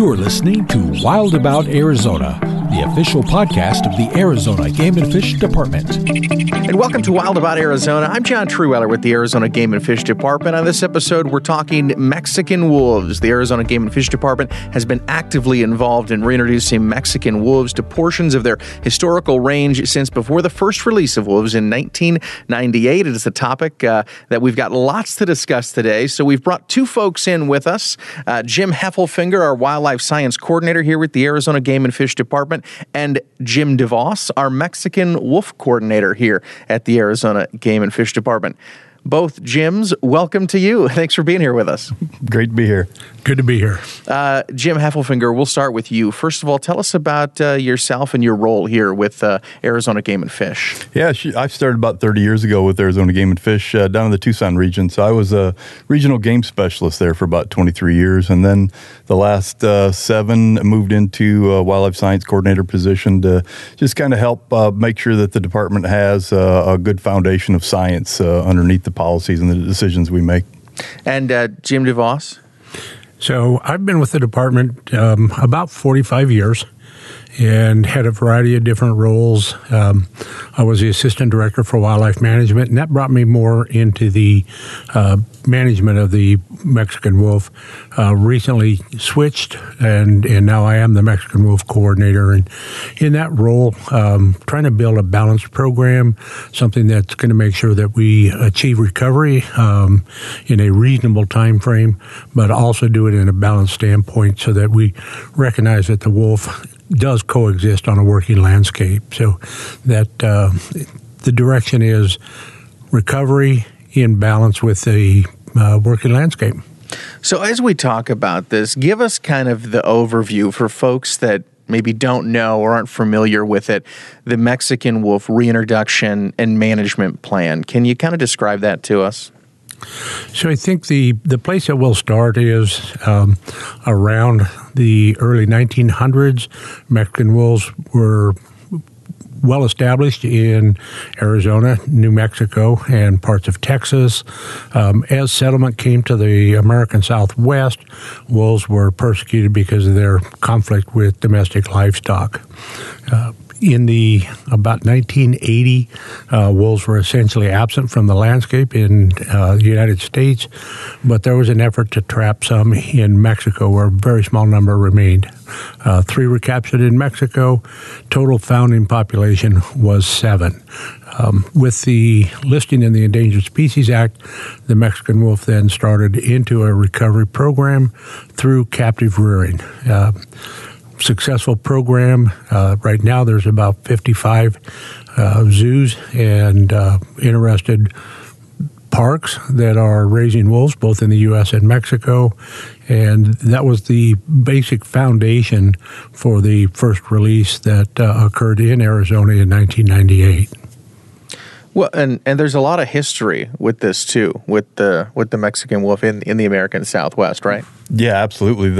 You're listening to Wild About Arizona, the official podcast of the Arizona Game and Fish Department. And welcome to Wild About Arizona. I'm John Trueweller with the Arizona Game and Fish Department. On this episode, we're talking Mexican wolves. The Arizona Game and Fish Department has been actively involved in reintroducing Mexican wolves to portions of their historical range since before the first release of wolves in 1998. It is a topic that we've got lots to discuss today. So we've brought two folks in with us. Jim Heffelfinger, our wildlife science coordinator here with the Arizona Game and Fish Department, and Jim deVos, our Mexican wolf coordinator here at the Arizona Game and Fish Department. Both Jims, welcome to you. Thanks for being here with us. Great to be here. Good to be here. Jim Heffelfinger, we'll start with you. First of all, tell us about yourself and your role here with Arizona Game and Fish. Yeah, I started about 30 years ago with Arizona Game and Fish down in the Tucson region. So I was a regional game specialist there for about 23 years. And then the last 7 moved into a wildlife science coordinator position to just kind of help make sure that the department has a good foundation of science underneath the policies and the decisions we make. And Jim deVos? So I've been with the department about 45 years and had a variety of different roles. I was the assistant director for wildlife management, and that brought me more into the management of the Mexican wolf. Recently switched, and now I am the Mexican wolf coordinator. And in that role, trying to build a balanced program, something that's going to make sure that we achieve recovery in a reasonable time frame, but also do it in a balanced standpoint so that we recognize that the wolf does coexist on a working landscape. So that the direction is recovery in balance with the working landscape. So as we talk about this, give us kind of the overview for folks that maybe don't know or aren't familiar with it, the Mexican wolf reintroduction and management plan. Can you kind of describe that to us? So I think the place that we'll start is around the early 1900s. Mexican wolves were well established in Arizona, New Mexico, and parts of Texas. As settlement came to the American Southwest, wolves were persecuted because of their conflict with domestic livestock. In about 1980, wolves were essentially absent from the landscape in the United States, but there was an effort to trap some in Mexico, where a very small number remained. 3 were captured in Mexico. Total found in population was 7. With the listing in the Endangered Species Act, the Mexican wolf then started into a recovery program through captive rearing. Successful program. Right now there's about 55 zoos and interested parks that are raising wolves, both in the U.S. and Mexico. And that was the basic foundation for the first release that occurred in Arizona in 1998. Well, and there's a lot of history with this too, with the Mexican wolf in the American Southwest, right? Yeah, absolutely.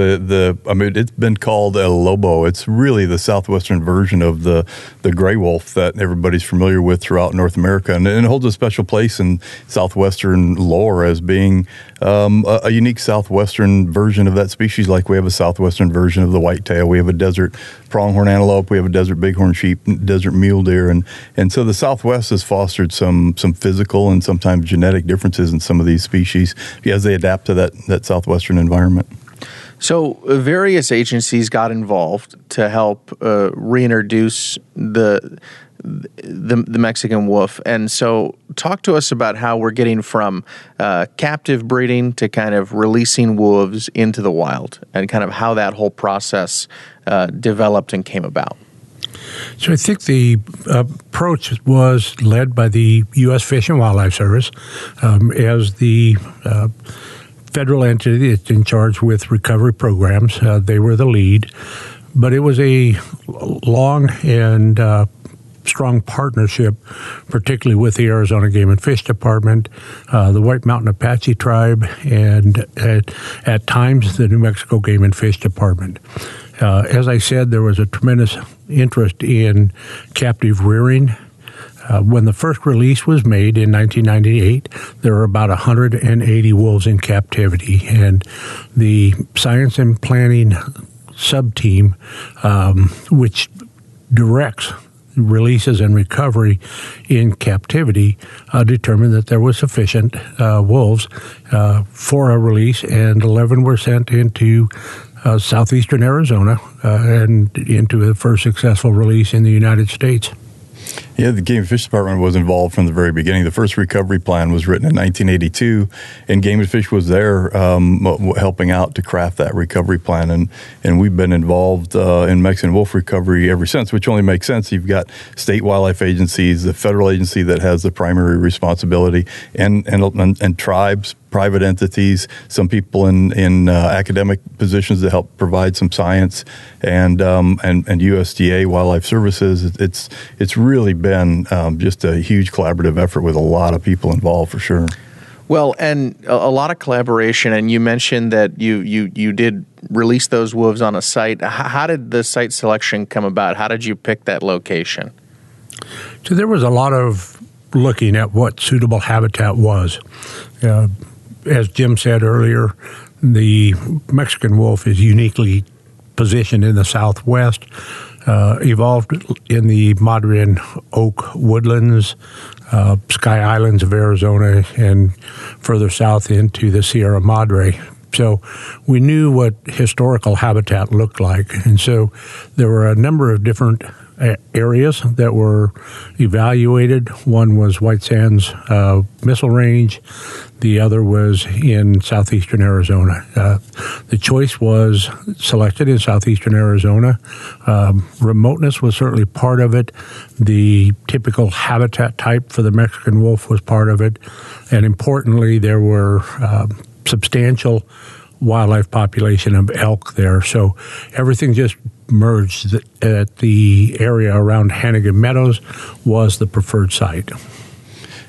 I mean, it's been called El Lobo. It's really the southwestern version of the gray wolf that everybody's familiar with throughout North America, and it holds a special place in southwestern lore as being a unique southwestern version of that species. Like we have a southwestern version of the whitetail, we have a desert pronghorn antelope, we have a desert bighorn sheep, desert mule deer, and so the Southwest has fostered some physical and sometimes genetic differences in some of these species as they adapt to that southwestern environment. So various agencies got involved to help reintroduce the Mexican wolf. And so talk to us about how we're getting from captive breeding to kind of releasing wolves into the wild, and kind of how that whole process developed and came about. So I think the approach was led by the U.S. Fish and Wildlife Service as the federal entity that's in charge with recovery programs. They were the lead, but it was a long and strong partnership, particularly with the Arizona Game and Fish Department, the White Mountain Apache Tribe, and at times the New Mexico Game and Fish Department. As I said, there was a tremendous interest in captive rearing. When the first release was made in 1998, there were about 180 wolves in captivity, and the science and planning sub-team, which directs releases and recovery in captivity, determined that there was sufficient wolves for a release, and 11 were sent into southeastern Arizona and into the first successful release in the United States. Yeah, the Game and Fish Department was involved from the very beginning. The first recovery plan was written in 1982, and Game and Fish was there helping out to craft that recovery plan. And we've been involved in Mexican wolf recovery ever since, which only makes sense. You've got state wildlife agencies, the federal agency that has the primary responsibility, and tribes, private entities, some people in academic positions that help provide some science, and USDA Wildlife Services. It's really been just a huge collaborative effort with a lot of people involved, for sure. Well, and a lot of collaboration, and you mentioned that you did release those wolves on a site. How did the site selection come about? How did you pick that location? So there was a lot of looking at what suitable habitat was. As Jim said earlier, the Mexican wolf is uniquely positioned in the Southwest, evolved in the Madre and Oak woodlands, Sky Islands of Arizona, and further south into the Sierra Madre. So we knew what historical habitat looked like. And so there were a number of different areas that were evaluated. One was White Sands Missile Range. The other was in southeastern Arizona. The choice was selected in southeastern Arizona. Remoteness was certainly part of it. The typical habitat type for the Mexican wolf was part of it. And importantly, there were substantial wildlife population of elk there. So everything just merged at the area around Hannigan Meadows was the preferred site.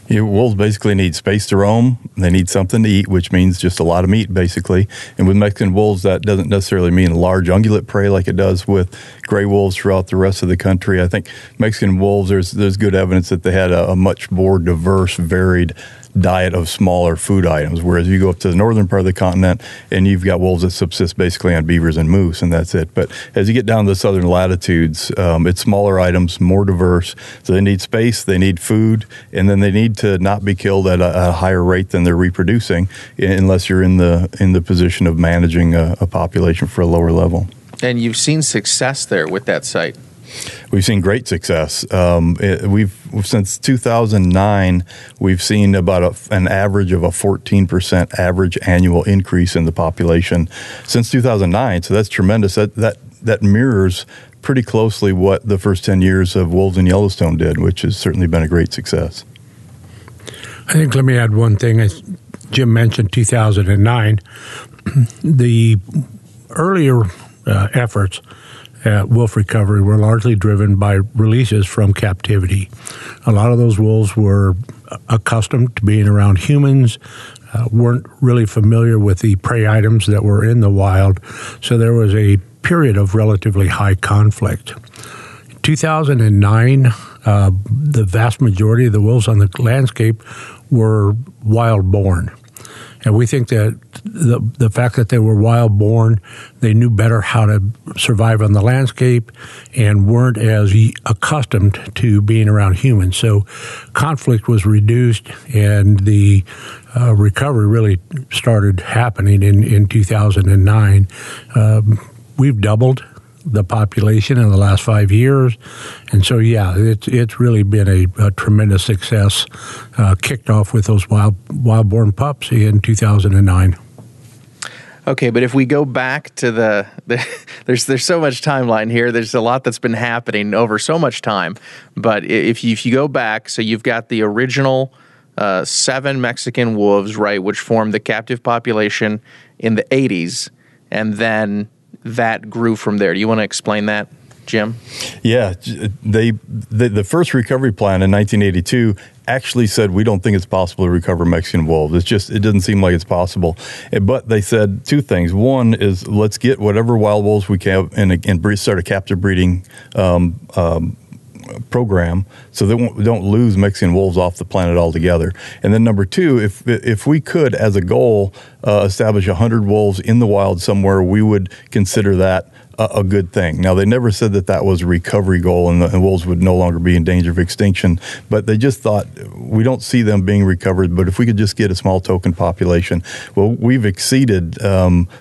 Wolves basically need space to roam. They need something to eat, which means just a lot of meat, basically. And with Mexican wolves, that doesn't necessarily mean large ungulate prey like it does with gray wolves throughout the rest of the country. I think Mexican wolves, there's good evidence that they had a much more diverse, varied diet of smaller food items, whereas you go up to the northern part of the continent and you've got wolves that subsist basically on beavers and moose, and that's it. But as you get down to the southern latitudes, it's smaller items, more diverse. So they need space, they need food, and then they need to not be killed at a higher rate than they're reproducing, unless you're in the position of managing a population for a lower level. And you've seen success there with that site. We've seen great success. Since 2009, we've seen about an average of a 14% average annual increase in the population since 2009. So that's tremendous. That mirrors pretty closely what the first 10 years of wolves in Yellowstone did, which has certainly been a great success. I think let me add one thing. As Jim mentioned 2009, the earlier efforts at wolf recovery were largely driven by releases from captivity. A lot of those wolves were accustomed to being around humans, weren't really familiar with the prey items that were in the wild, so there was a period of relatively high conflict. In 2009, the vast majority of the wolves on the landscape were wild-born. And we think that the fact that they were wild-born, they knew better how to survive on the landscape and weren't as accustomed to being around humans. So conflict was reduced, and the recovery really started happening in 2009. We've doubled the population in the last 5 years. And so, yeah, it's really been a tremendous success, kicked off with those wild-born pups in 2009. Okay, but if we go back to there's so much timeline here. There's a lot that's been happening over so much time. But if you go back, so you've got the original 7 Mexican wolves, right, which formed the captive population in the 80s, and then that grew from there. Do you want to explain that, Jim? Yeah, the first recovery plan in 1982 actually said we don't think it's possible to recover Mexican wolves. It doesn't seem like it's possible. But they said 2 things. One is let's get whatever wild wolves we can and start a captive breeding program so that we don't lose Mexican wolves off the planet altogether. And then number 2, if we could, as a goal, establish 100 wolves in the wild somewhere, we would consider that a good thing. Now, they never said that was a recovery goal and the wolves would no longer be in danger of extinction, but they just thought, we don't see them being recovered, but if we could just get a small token population. Well, we've exceeded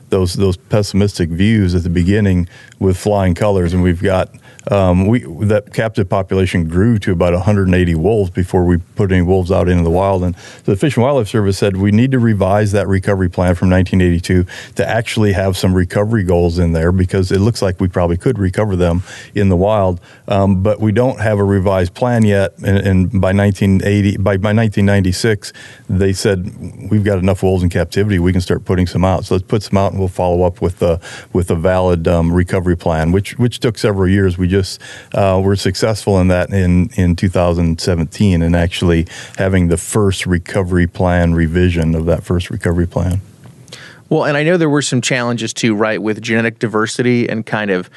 those pessimistic views at the beginning with flying colors, and we've got that captive population grew to about 180 wolves before we put any wolves out into the wild. And the Fish and Wildlife Service said we need to revise that recovery plan from 1982 to actually have some recovery goals in there, because it looks like we probably could recover them in the wild. But we don't have a revised plan yet. And by 1996, they said we've got enough wolves in captivity, we can start putting some out. So let's put some out, and we'll follow up with a valid recovery plan, which took several years. We just were successful in that in 2017, and actually having the first recovery plan revision of that first recovery plan. Well, and I know there were some challenges too, right, with genetic diversity and kind of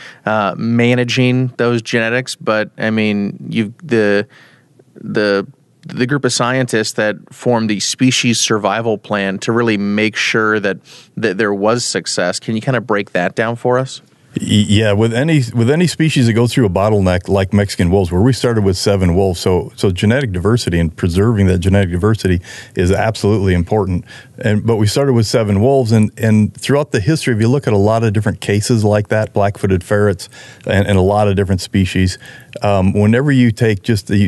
managing those genetics. But I mean, the group of scientists that formed the species survival plan to really make sure that there was success. Can you kind of break that down for us? Yeah, with any species that goes through a bottleneck like Mexican wolves, where we started with 7 wolves, so genetic diversity and preserving that genetic diversity is absolutely important. But we started with 7 wolves, and throughout the history, if you look at a lot of different cases like that, black-footed ferrets and a lot of different species, whenever you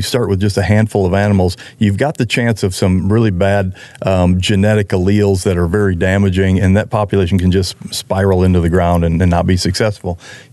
start with just a handful of animals, you've got the chance of some really bad genetic alleles that are very damaging, and that population can just spiral into the ground and not be successful.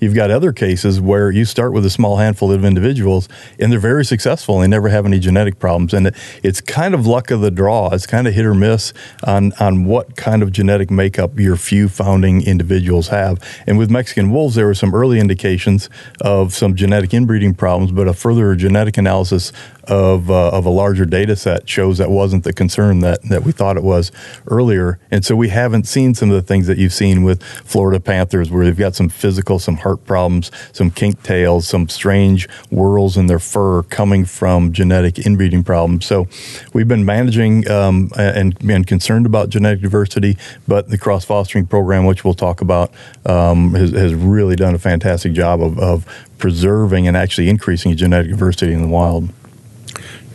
You've got other cases where you start with a small handful of individuals, and they're very successful, and they never have any genetic problems. And it's kind of luck of the draw. It's kind of hit or miss on what kind of genetic makeup your few founding individuals have. And with Mexican wolves, there were some early indications of some genetic inbreeding problems, but a further genetic analysis of a larger data set shows that wasn't the concern that we thought it was earlier. And so we haven't seen some of the things that you've seen with Florida panthers, where they've got some some heart problems, some kink tails, some strange whorls in their fur coming from genetic inbreeding problems. So we've been managing and concerned about genetic diversity, but the cross-fostering program, which we'll talk about, has really done a fantastic job of preserving and actually increasing genetic diversity in the wild.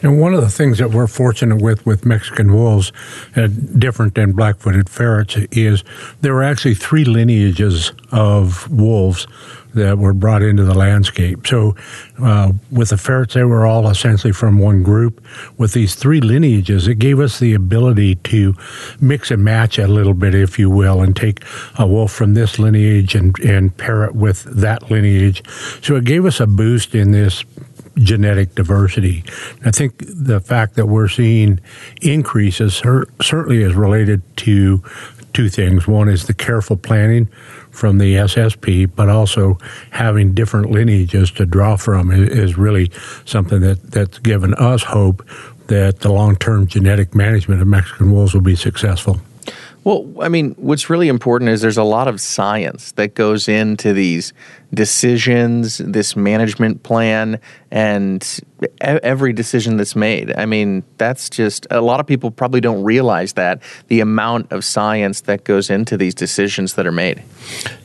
And one of the things that we're fortunate with Mexican wolves, different than black-footed ferrets, is there were actually 3 lineages of wolves that were brought into the landscape. So with the ferrets, they were all essentially from one group. With these 3 lineages, it gave us the ability to mix and match a little bit, if you will, and take a wolf from this lineage and pair it with that lineage. So it gave us a boost in this genetic diversity. I think the fact that we're seeing increases certainly is related to 2 things. One is the careful planning from the SSP, but also having different lineages to draw from is really something that's given us hope that the long-term genetic management of Mexican wolves will be successful. Well, I mean, what's really important is there's a lot of science that goes into these decisions, this management plan, and every decision that's made. I mean, that's just, a lot of people probably don't realize that, the amount of science that goes into these decisions that are made.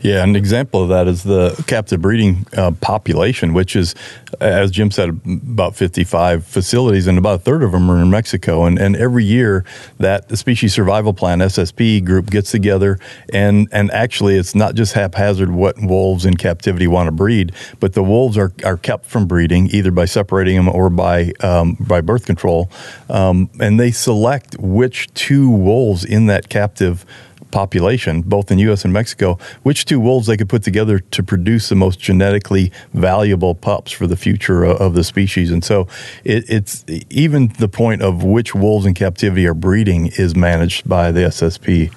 Yeah, an example of that is the captive breeding population, which is, as Jim said, about 55 facilities, and about a third of them are in Mexico. And every year, the Species Survival Plan, SSP group, gets together, and actually it's not just haphazard what wolves in captivity want to breed, but the wolves are kept from breeding, either by separating them or by birth control. And they select which 2 wolves in that captive population, both in U.S. and Mexico, which 2 wolves they could put together to produce the most genetically valuable pups for the future of the species. And so it's even the point of which wolves in captivity are breeding is managed by the SSP.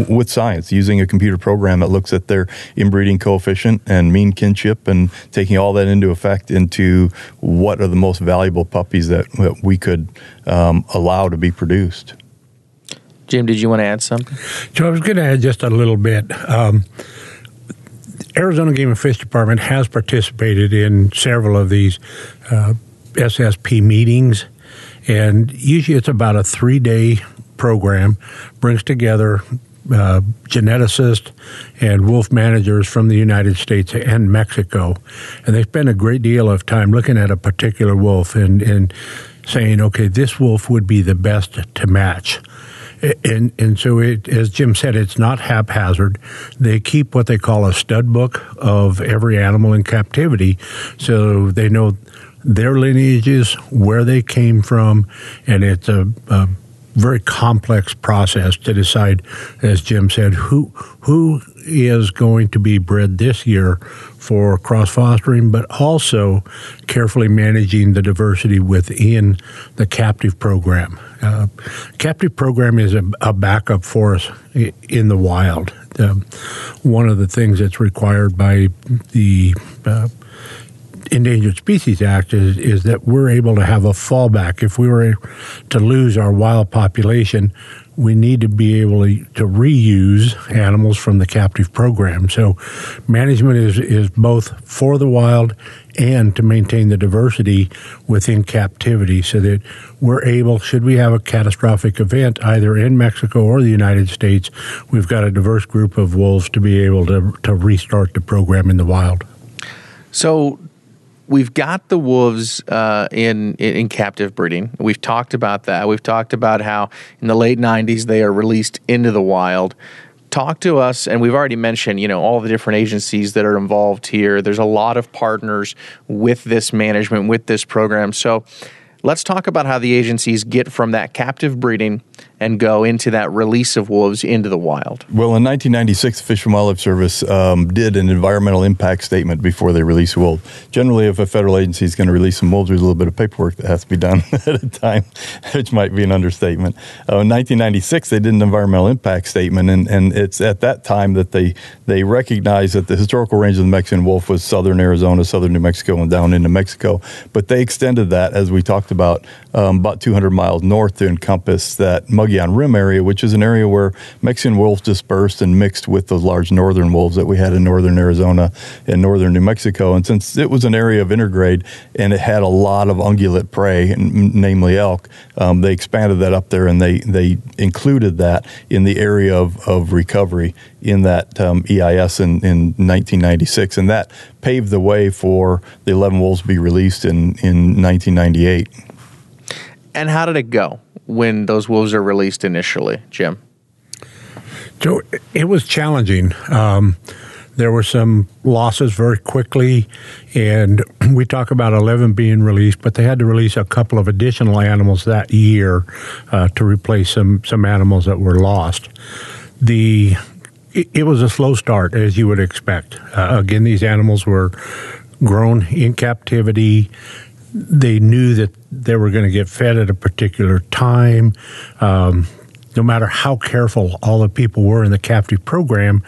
With science, using a computer program that looks at their inbreeding coefficient and mean kinship, and taking all that into effect into what are the most valuable puppies that we could allow to be produced. Jim, did you want to add something? So I was going to add just a little bit. Arizona Game and Fish Department has participated in several of these SSP meetings, and usually it's about a 3-day program, brings together geneticists and wolf managers from the United States and Mexico. And they spend a great deal of time looking at a particular wolf and saying, okay, this wolf would be the best to match. And so, as Jim said, it's not haphazard. They keep what they call a stud book of every animal in captivity, so they know their lineages, where they came from, and it's a very complex process to decide, as Jim said, who is going to be bred this year for cross-fostering, but also carefully managing the diversity within the captive program. Captive program is a backup for us in the wild. One of the things that's required by the Endangered Species Act is that we're able to have a fallback. If we were to lose our wild population, we need to be able to reuse animals from the captive program. So management is both for the wild and to maintain the diversity within captivity so that we're able, should we have a catastrophic event either in Mexico or the United States, we've got a diverse group of wolves to be able to restart the program in the wild. So we've got the wolves in captive breeding. We've talked about that. We've talked about how in the late 90s they are released into the wild. Talk to us, and we've already mentioned, all the different agencies that are involved here. There's a lot of partners with this management, with this program. So let's talk about how the agencies get from that captive breeding and go into that release of wolves into the wild. Well, in 1996, the Fish and Wildlife Service did an environmental impact statement before they release a wolf. Generally, if a federal agency is going to release some wolves, there's a little bit of paperwork that has to be done at a time, which might be an understatement. In 1996, they did an environmental impact statement, and it's at that time that they recognized that the historical range of the Mexican wolf was southern Arizona, southern New Mexico, and down into Mexico. But they extended that, as we talked about 200 miles north to encompass that Mogollon Rim area, which is an area where Mexican wolves dispersed and mixed with those large northern wolves that we had in northern Arizona and northern New Mexico. And since it was an area of intergrade and it had a lot of ungulate prey, namely elk, they expanded that up there and they included that in the area of recovery in that EIS in 1996. And that paved the way for the 11 wolves to be released in 1998. And how did it go when those wolves are released initially, Jim? So it was challenging. There were some losses very quickly, and we talk about 11 being released, but they had to release a couple of additional animals that year to replace some animals that were lost. It was a slow start, as you would expect. Again, these animals were grown in captivity. They knew that they were going to get fed at a particular time. No matter how careful all the people were in the captive program,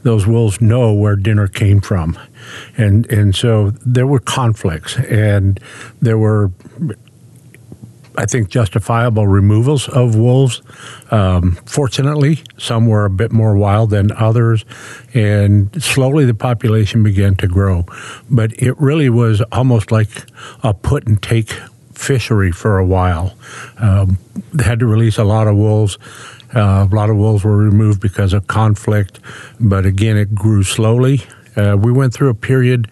those wolves know where dinner came from. And so there were conflicts, and there were, I think, justifiable removals of wolves. Fortunately, some were a bit more wild than others, and slowly the population began to grow. But it really was almost like a put and take fishery for a while. They had to release a lot of wolves. A lot of wolves were removed because of conflict, but again, it grew slowly. We went through a period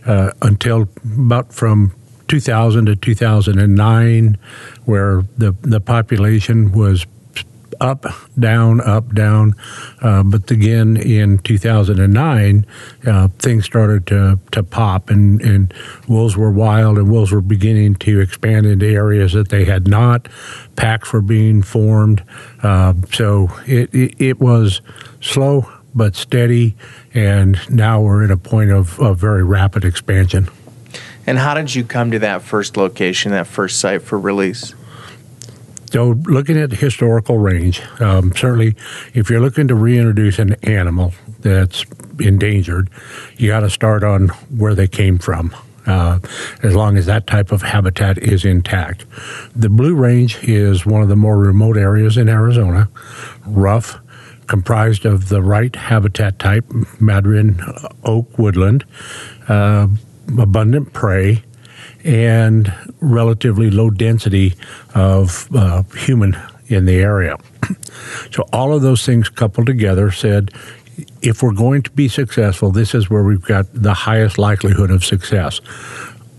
until about from 2000 to 2009, where the population was up, down, but again in 2009, things started to pop, and wolves were wild, and wolves were beginning to expand into areas that they had not. Packs were being formed, so it was slow but steady, and now we're at a point of very rapid expansion. And how did you come to that first location, that first site for release? So looking at the historical range, certainly if you're looking to reintroduce an animal that's endangered, you got to start on where they came from, as long as that type of habitat is intact. The Blue Range is one of the more remote areas in Arizona, rough, comprised of the right habitat type, Madryn oak woodland, abundant prey, and relatively low density of human in the area. So all of those things coupled together said, if we're going to be successful, this is where we've got the highest likelihood of success.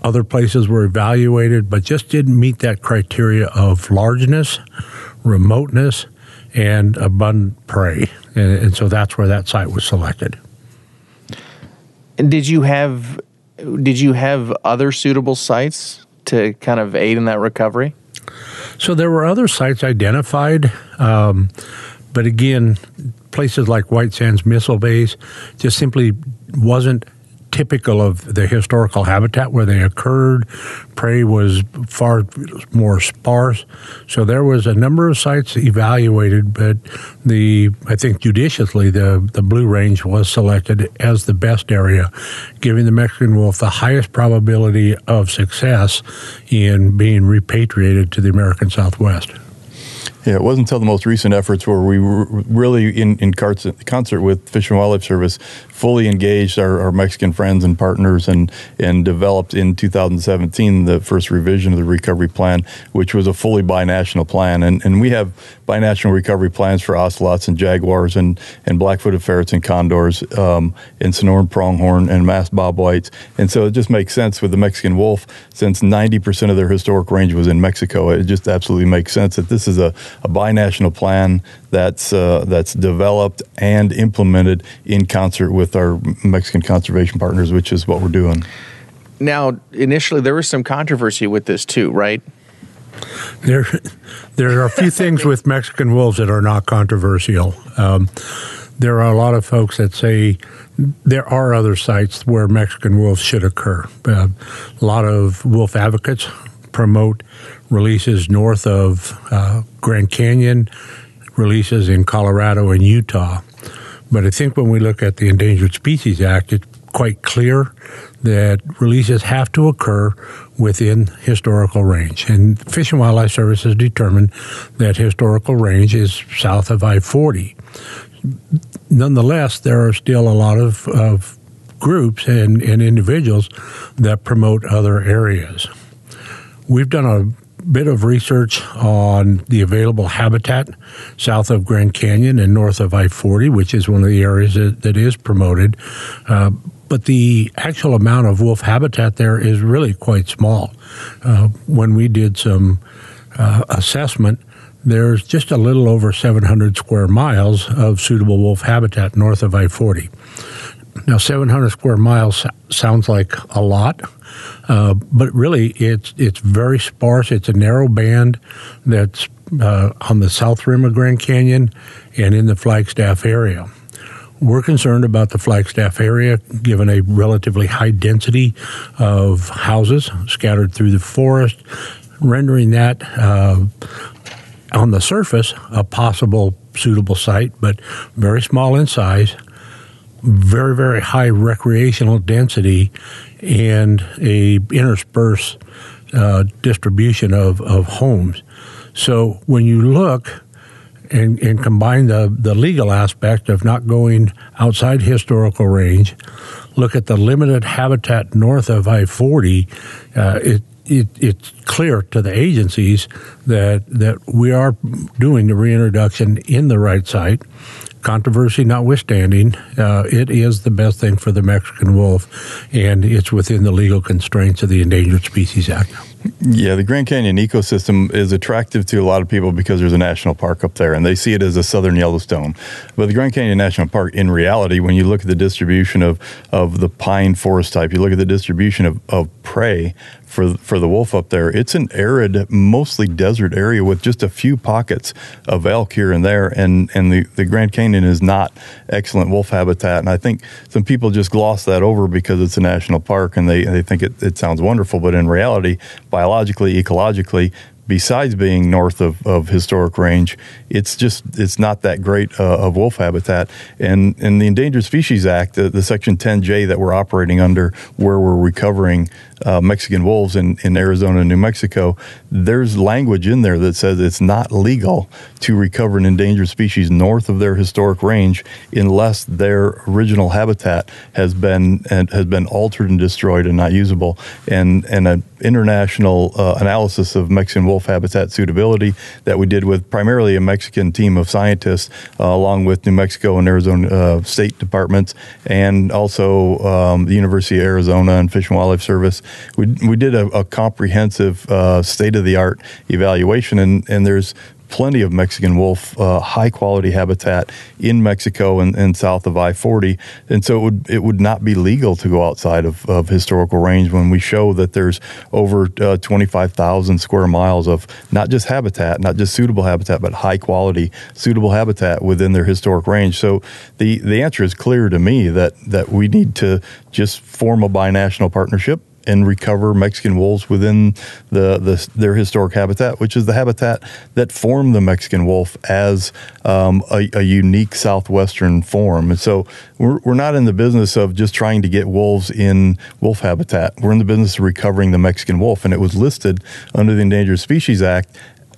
Other places were evaluated, but just didn't meet that criteria of largeness, remoteness, and abundant prey. And so that's where that site was selected. And did you have other suitable sites to kind of aid in that recovery? So there were other sites identified, but again, places like White Sands Missile Base just simply wasn't typical of the historical habitat where they occurred. Prey was far more sparse. So there was a number of sites evaluated, but I think judiciously, the Blue Range was selected as the best area, giving the Mexican wolf the highest probability of success in being repatriated to the American Southwest. Yeah, it wasn't until the most recent efforts where we were really in concert with Fish and Wildlife Service, fully engaged our Mexican friends and partners and developed in 2017 the first revision of the recovery plan, which was a fully binational plan. And we have binational recovery plans for ocelots and jaguars and black-footed ferrets and condors and Sonoran pronghorn and masked bobwhites. And so it just makes sense with the Mexican wolf, since 90% of their historic range was in Mexico. It just absolutely makes sense that this is a binational plan that's developed and implemented in concert with our Mexican conservation partners, which is what we're doing. Now, initially, there was some controversy with this too, right? There are a few things with Mexican wolves that are not controversial. There are a lot of folks that say there are other sites where Mexican wolves should occur. A lot of wolf advocates promote releases north of Grand Canyon, releases in Colorado and Utah. But I think when we look at the Endangered Species Act, it's quite clear that releases have to occur within historical range. And Fish and Wildlife Service has determined that historical range is south of I-40. Nonetheless, there are still a lot of groups and individuals that promote other areas. We've done a bit of research on the available habitat south of Grand Canyon and north of I-40, which is one of the areas that is promoted. But the actual amount of wolf habitat there is really quite small. When we did some assessment, there's just a little over 700 square miles of suitable wolf habitat north of I-40. Now, 700 square miles sounds like a lot, but really it's very sparse. It's a narrow band that's on the south rim of Grand Canyon and in the Flagstaff area. We're concerned about the Flagstaff area, given a relatively high density of houses scattered through the forest, rendering that on the surface a possible suitable site, but very small in size, very, very high recreational density, and a interspersed distribution of homes. So when you look and combine the legal aspect of not going outside historical range, look at the limited habitat north of I-40, it's clear to the agencies that we are doing the reintroduction in the right site. Controversy notwithstanding, it is the best thing for the Mexican wolf, and it's within the legal constraints of the Endangered Species Act. Yeah, the Grand Canyon ecosystem is attractive to a lot of people because there's a national park up there, and they see it as a southern Yellowstone. But the Grand Canyon National Park, in reality, when you look at the distribution of the pine forest type, you look at the distribution of prey for the wolf up there, it's an arid, mostly desert area with just a few pockets of elk here and there, and the Grand Canyon is not excellent wolf habitat. And I think some people just gloss that over because it's a national park, and they think it sounds wonderful, but in reality, biologically, ecologically, besides being north of historic range, it's not that great of wolf habitat. And in the Endangered Species Act, the Section 10J that we're operating under, where we're recovering Mexican wolves in Arizona and New Mexico, there's language in there that says it's not legal to recover an endangered species north of their historic range unless their original habitat has been altered and destroyed and not usable. And an international analysis of Mexican wolves wolf habitat suitability that we did with primarily a Mexican team of scientists, along with New Mexico and Arizona state departments, and also the University of Arizona and Fish and Wildlife Service. We did a comprehensive state-of-the-art evaluation, and there's plenty of Mexican wolf, high-quality habitat in Mexico and south of I-40. And so it would not be legal to go outside of historical range when we show that there's over 25,000 square miles of not just habitat, not just suitable habitat, but high-quality, suitable habitat within their historic range. So the answer is clear to me that we need to just form a binational partnership and recover Mexican wolves within their historic habitat, which is the habitat that formed the Mexican wolf as a unique southwestern form. And so we're not in the business of just trying to get wolves in wolf habitat. We're in the business of recovering the Mexican wolf, and it was listed under the Endangered Species Act.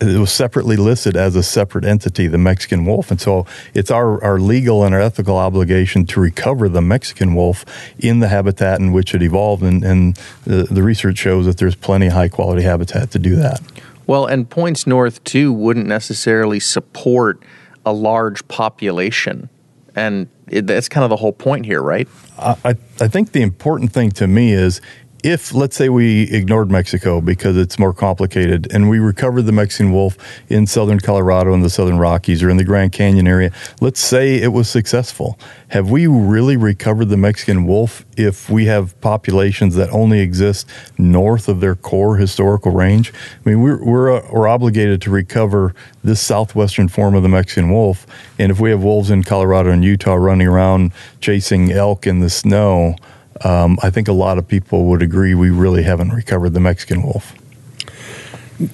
It was separately listed as a separate entity, the Mexican wolf. And so it's our legal and our ethical obligation to recover the Mexican wolf in the habitat in which it evolved. And the research shows that there's plenty of high-quality habitat to do that. Well, and points north, too, wouldn't necessarily support a large population. And that's kind of the whole point here, right? I think the important thing to me is, if, let's say, we ignored Mexico because it's more complicated and we recovered the Mexican wolf in southern Colorado and the southern Rockies or in the Grand Canyon area, let's say it was successful. Have we really recovered the Mexican wolf if we have populations that only exist north of their core historical range? I mean, we're obligated to recover this southwestern form of the Mexican wolf. And if we have wolves in Colorado and Utah running around chasing elk in the snow, I think a lot of people would agree we really haven't recovered the Mexican wolf.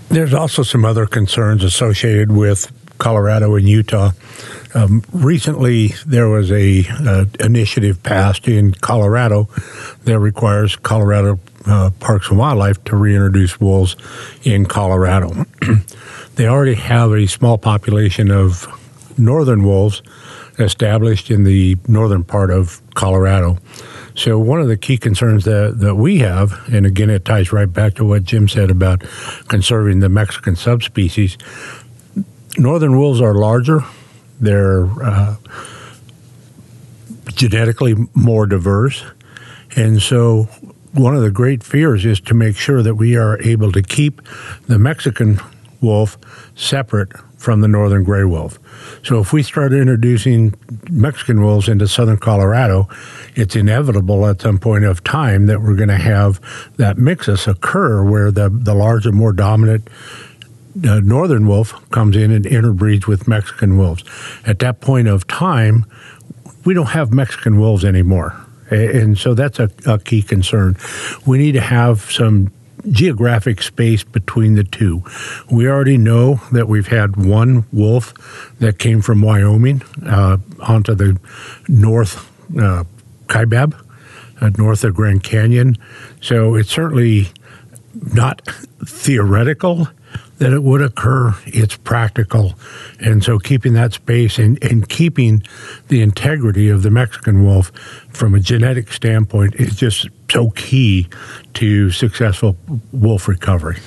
There's also some other concerns associated with Colorado and Utah. Recently, there was a initiative passed in Colorado that requires Colorado Parks and Wildlife to reintroduce wolves in Colorado. They already have a small population of northern wolves established in the northern part of Colorado. So one of the key concerns that we have, and again, it ties right back to what Jim said about conserving the Mexican subspecies, northern wolves are larger. They're genetically more diverse. And so one of the great fears is to make sure that we are able to keep the Mexican wolf separate from the northern gray wolf. So if we start introducing Mexican wolves into southern Colorado, it's inevitable at some point of time that we're going to have that mixus occur where the larger, more dominant northern wolf comes in and interbreeds with Mexican wolves. At that point of time, we don't have Mexican wolves anymore. And so that's a key concern. We need to have some geographic space between the two. We already know that we've had one wolf that came from Wyoming onto the north Kaibab, north of Grand Canyon. So it's certainly not theoretical that it would occur. It's practical. And so keeping that space and keeping the integrity of the Mexican wolf from a genetic standpoint is just so key to successful wolf recovery.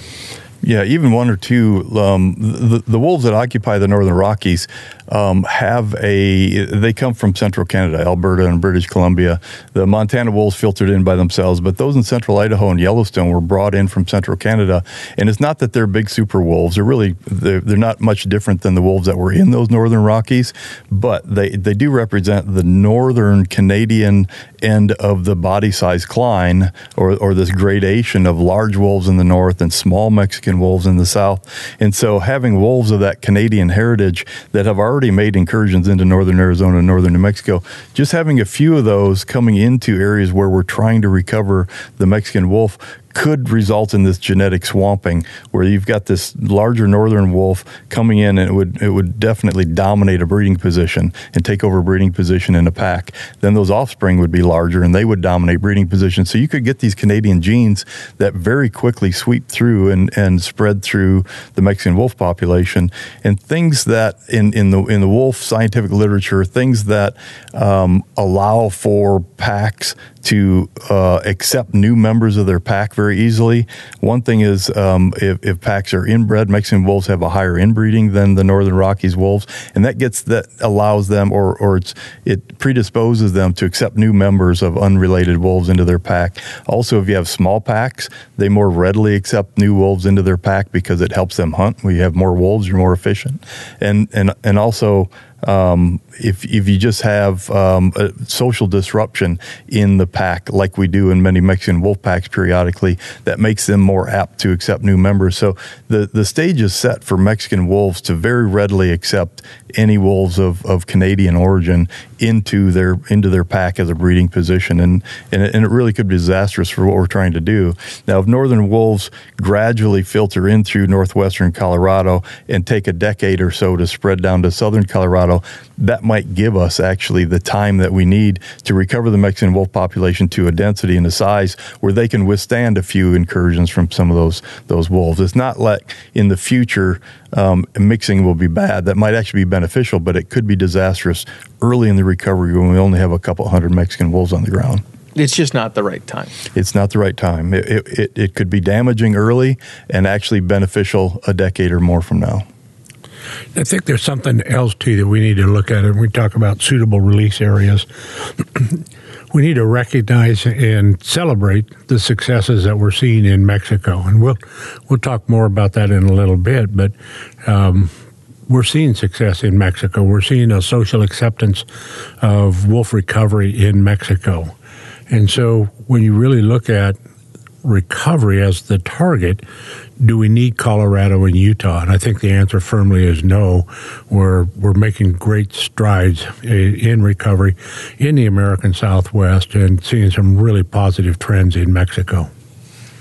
Yeah, even one or two, the wolves that occupy the Northern Rockies they come from central Canada, Alberta and British Columbia. The Montana wolves filtered in by themselves, but those in central Idaho and Yellowstone were brought in from central Canada. And it's not that they're big super wolves. They're not much different than the wolves that were in those Northern Rockies, but they do represent the northern Canadian end of the body size cline, or this gradation of large wolves in the north and small Mexican wolves in the south. And so having wolves of that Canadian heritage that have already made incursions into northern Arizona and northern New Mexico, just having a few of those coming into areas where we're trying to recover the Mexican wolf could result in this genetic swamping, where you've got this larger northern wolf coming in, and it would definitely dominate a breeding position and take over a breeding position in a pack. Then those offspring would be larger, and they would dominate breeding positions. So you could get these Canadian genes that very quickly sweep through and spread through the Mexican wolf population. And things that in the wolf scientific literature, things that allow for packs to accept new members of their pack very very easily. One thing is if packs are inbred, Mexican wolves have a higher inbreeding than the Northern Rockies wolves, and that allows them or it predisposes them to accept new members of unrelated wolves into their pack. Also, if you have small packs, they more readily accept new wolves into their pack because it helps them hunt. When you have more wolves, you're more efficient, and also. If you just have a social disruption in the pack, like we do in many Mexican wolf packs periodically, that makes them more apt to accept new members. So the stage is set for Mexican wolves to very readily accept any wolves of Canadian origin into their pack as a breeding position, and it really could be disastrous for what we're trying to do. Now, if northern wolves gradually filter in through northwestern Colorado and take a decade or so to spread down to southern Colorado, that might give us actually the time that we need to recover the Mexican wolf population to a density and a size where they can withstand a few incursions from some of those wolves. It's not like in the future mixing will be bad. That might actually be beneficial, but it could be disastrous early in the recovery when we only have a couple hundred Mexican wolves on the ground. It's just not the right time. It's not the right time. It could be damaging early and actually beneficial a decade or more from now. I think there's something else, too, that we need to look at when we talk about suitable release areas. We need to recognize and celebrate the successes that we're seeing in Mexico. And we'll talk more about that in a little bit, but we're seeing success in Mexico. We're seeing a social acceptance of wolf recovery in Mexico. And so when you really look at recovery as the target, do we need Colorado and Utah? And I think the answer firmly is no. We're making great strides in recovery in the American Southwest and seeing some really positive trends in Mexico.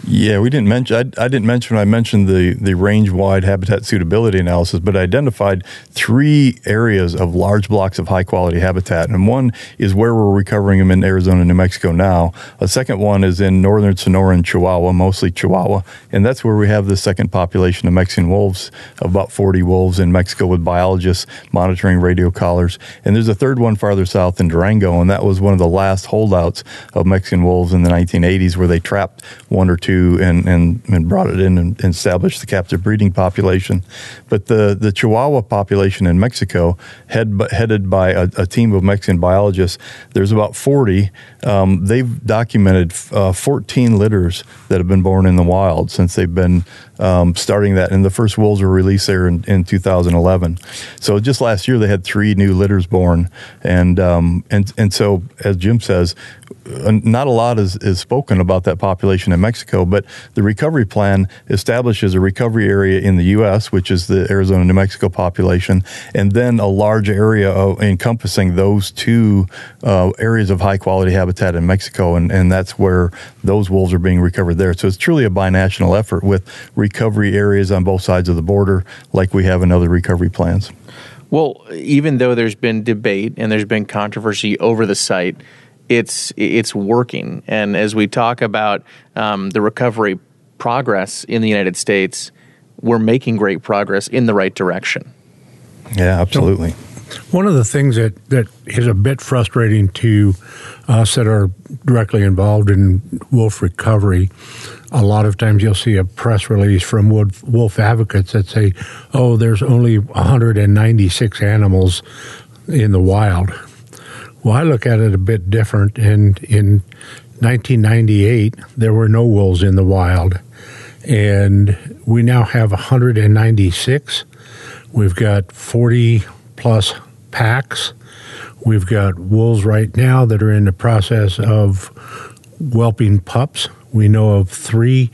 Yeah, we didn't mention. I didn't mention when I mentioned the range-wide habitat suitability analysis, but I identified 3 areas of large blocks of high-quality habitat, and one is where we're recovering them in Arizona and New Mexico now. A second one is in northern Sonora and Chihuahua, mostly Chihuahua, and that's where we have the second population of Mexican wolves, about 40 wolves in Mexico with biologists monitoring radio collars. And there's a third one farther south in Durango, and that was one of the last holdouts of Mexican wolves in the 1980s, where they trapped 1 or 2 and brought it in and established the captive breeding population. But the Chihuahua population in Mexico, headed by a team of Mexican biologists, there's about 40. They've documented 14 litters that have been born in the wild since they've been starting that. And the first wolves were released there in 2011. So just last year they had 3 new litters born. And so, as Jim says, not a lot is spoken about that population in Mexico, but the recovery plan establishes a recovery area in the U.S., which is the Arizona, New Mexico population, and then a large area encompassing those 2 areas of high-quality habitat in Mexico, and that's where those wolves are being recovered there. So it's truly a binational effort with recovery areas on both sides of the border, like we have in other recovery plans. Well, even though there's been debate and there's been controversy over the site, it's working. And as we talk about the recovery progress in the United States, we're making great progress in the right direction. Yeah, absolutely. So one of the things that is a bit frustrating to us that are directly involved in wolf recovery, a lot of times you'll see a press release from wolf advocates that say, oh, there's only 196 animals in the wild. Well, I look at it a bit different, and in 1998, there were no wolves in the wild, and we now have 196. We've got 40-plus packs. We've got wolves right now that are in the process of whelping pups. We know of 3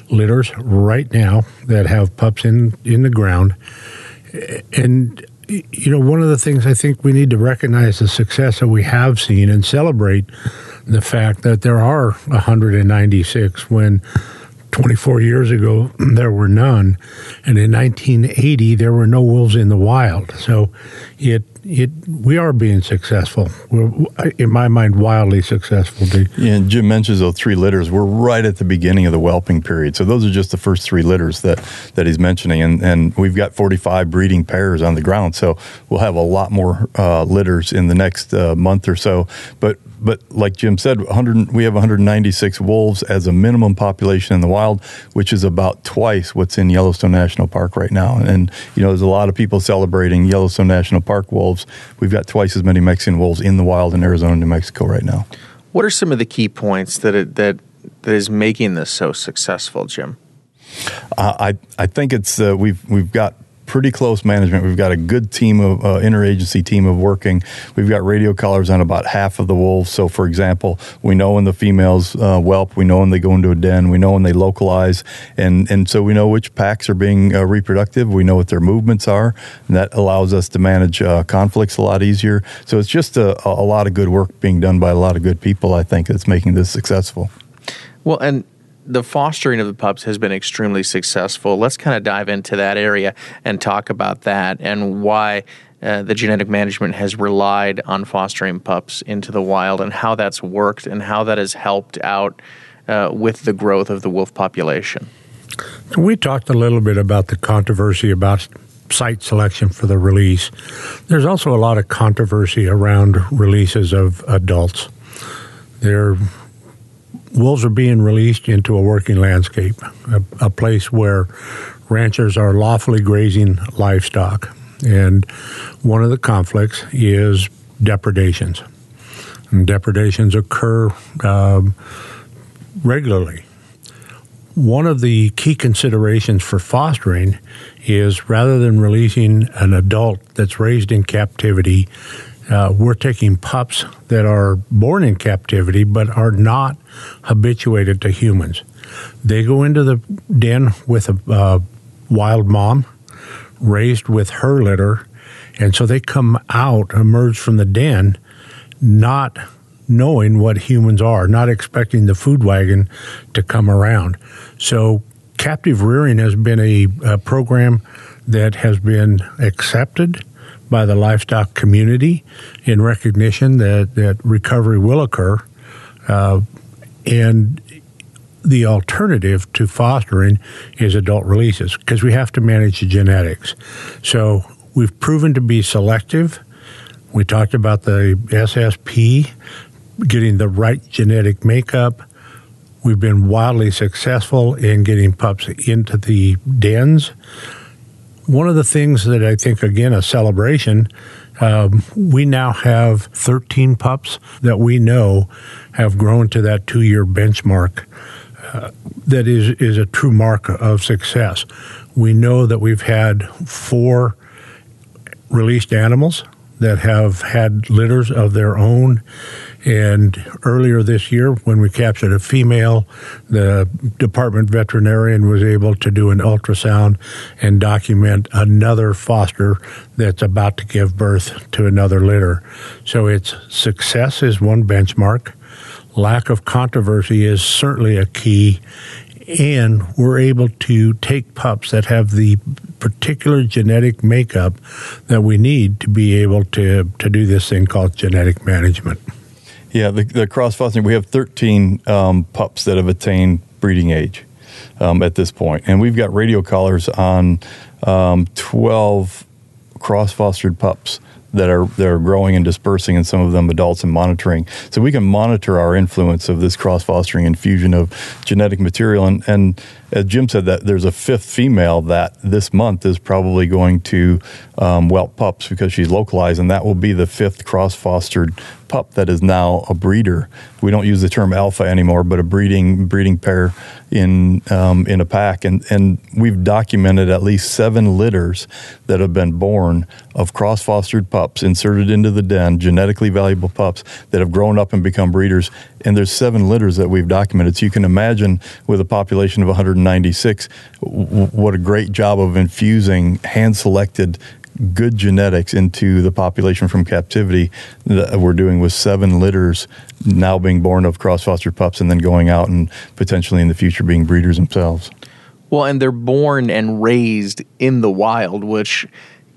litters right now that have pups in the ground, and you know, one of the things I think we need to recognize the success that we have seen and celebrate the fact that there are 196 when 24 years ago there were none, and in 1980 there were no wolves in the wild. So it we are being successful. We're, in my mind, wildly successful. Yeah, and Jim mentions those 3 litters. We're right at the beginning of the whelping period. So those are just the first 3 litters that he's mentioning. And we've got 45 breeding pairs on the ground. So we'll have a lot more litters in the next month or so. But like Jim said, we have 196 wolves as a minimum population in the wild, which is about twice what's in Yellowstone National Park right now. And, there's a lot of people celebrating Yellowstone National Park wolves. We've got twice as many Mexican wolves in the wild in Arizona and New Mexico right now. What are some of the key points that is making this so successful, Jim? I think it's we've got pretty close management. We've got a good team of interagency team of working. We've got radio collars on about half of the wolves. So, for example, we know when the females whelp. We know when they go into a den. We know when they localize, and so we know which packs are being reproductive. We know what their movements are, and that allows us to manage conflicts a lot easier. So it's just a lot of good work being done by a lot of good people, I think, that's making this successful. Well, and the fostering of the pups has been extremely successful. Let's kind of dive into that area and talk about that and why the genetic management has relied on fostering pups into the wild and how that's worked and how that has helped out with the growth of the wolf population. We talked a little bit about the controversy about site selection for the release. There's also a lot of controversy around releases of adults. Wolves are being released into a working landscape, a place where ranchers are lawfully grazing livestock. And one of the conflicts is depredations. And depredations occur regularly. One of the key considerations for fostering is rather than releasing an adult that's raised in captivity, we're taking pups that are born in captivity but are not habituated to humans. They go into the den with a wild mom, raised with her litter, and so they come out, emerge from the den, not knowing what humans are, not expecting the food wagon to come around. So captive rearing has been a program that has been accepted by the livestock community in recognition that recovery will occur. And the alternative to fostering is adult releases because we have to manage the genetics. So we've proven to be selective. We talked about the SSP, getting the right genetic makeup. We've been wildly successful in getting pups into the dens. One of the things that I think, again, a celebration, we now have 13 pups that we know have grown to that 2-year benchmark. That is a true mark of success. We know that we've had 4 released animals that have had litters of their own. And earlier this year, when we captured a female, the department veterinarian was able to do an ultrasound and document another foster that's about to give birth to another litter. So it's success is one benchmark. Lack of controversy is certainly a key. And we're able to take pups that have the particular genetic makeup that we need to be able to do this thing called genetic management. Yeah, the cross-fostering, we have 13 pups that have attained breeding age at this point. And we've got radio collars on 12 cross-fostered pups that are growing and dispersing, and some of them adults, and monitoring. So we can monitor our influence of this cross-fostering infusion of genetic material. And as Jim said, that there's a 5th female that this month is probably going to whelp pups because she's localized, and that will be the 5th cross-fostered pup that is now a breeder. We don't use the term alpha anymore, but a breeding pair in a pack. And we've documented at least 7 litters that have been born of cross-fostered pups inserted into the den, genetically valuable pups that have grown up and become breeders. And there's 7 litters that we've documented. So you can imagine with a population of 196, what a great job of infusing hand-selected good genetics into the population from captivity that we're doing with 7 litters now being born of cross-fostered pups and then going out and potentially in the future being breeders themselves. Well, and they're born and raised in the wild, which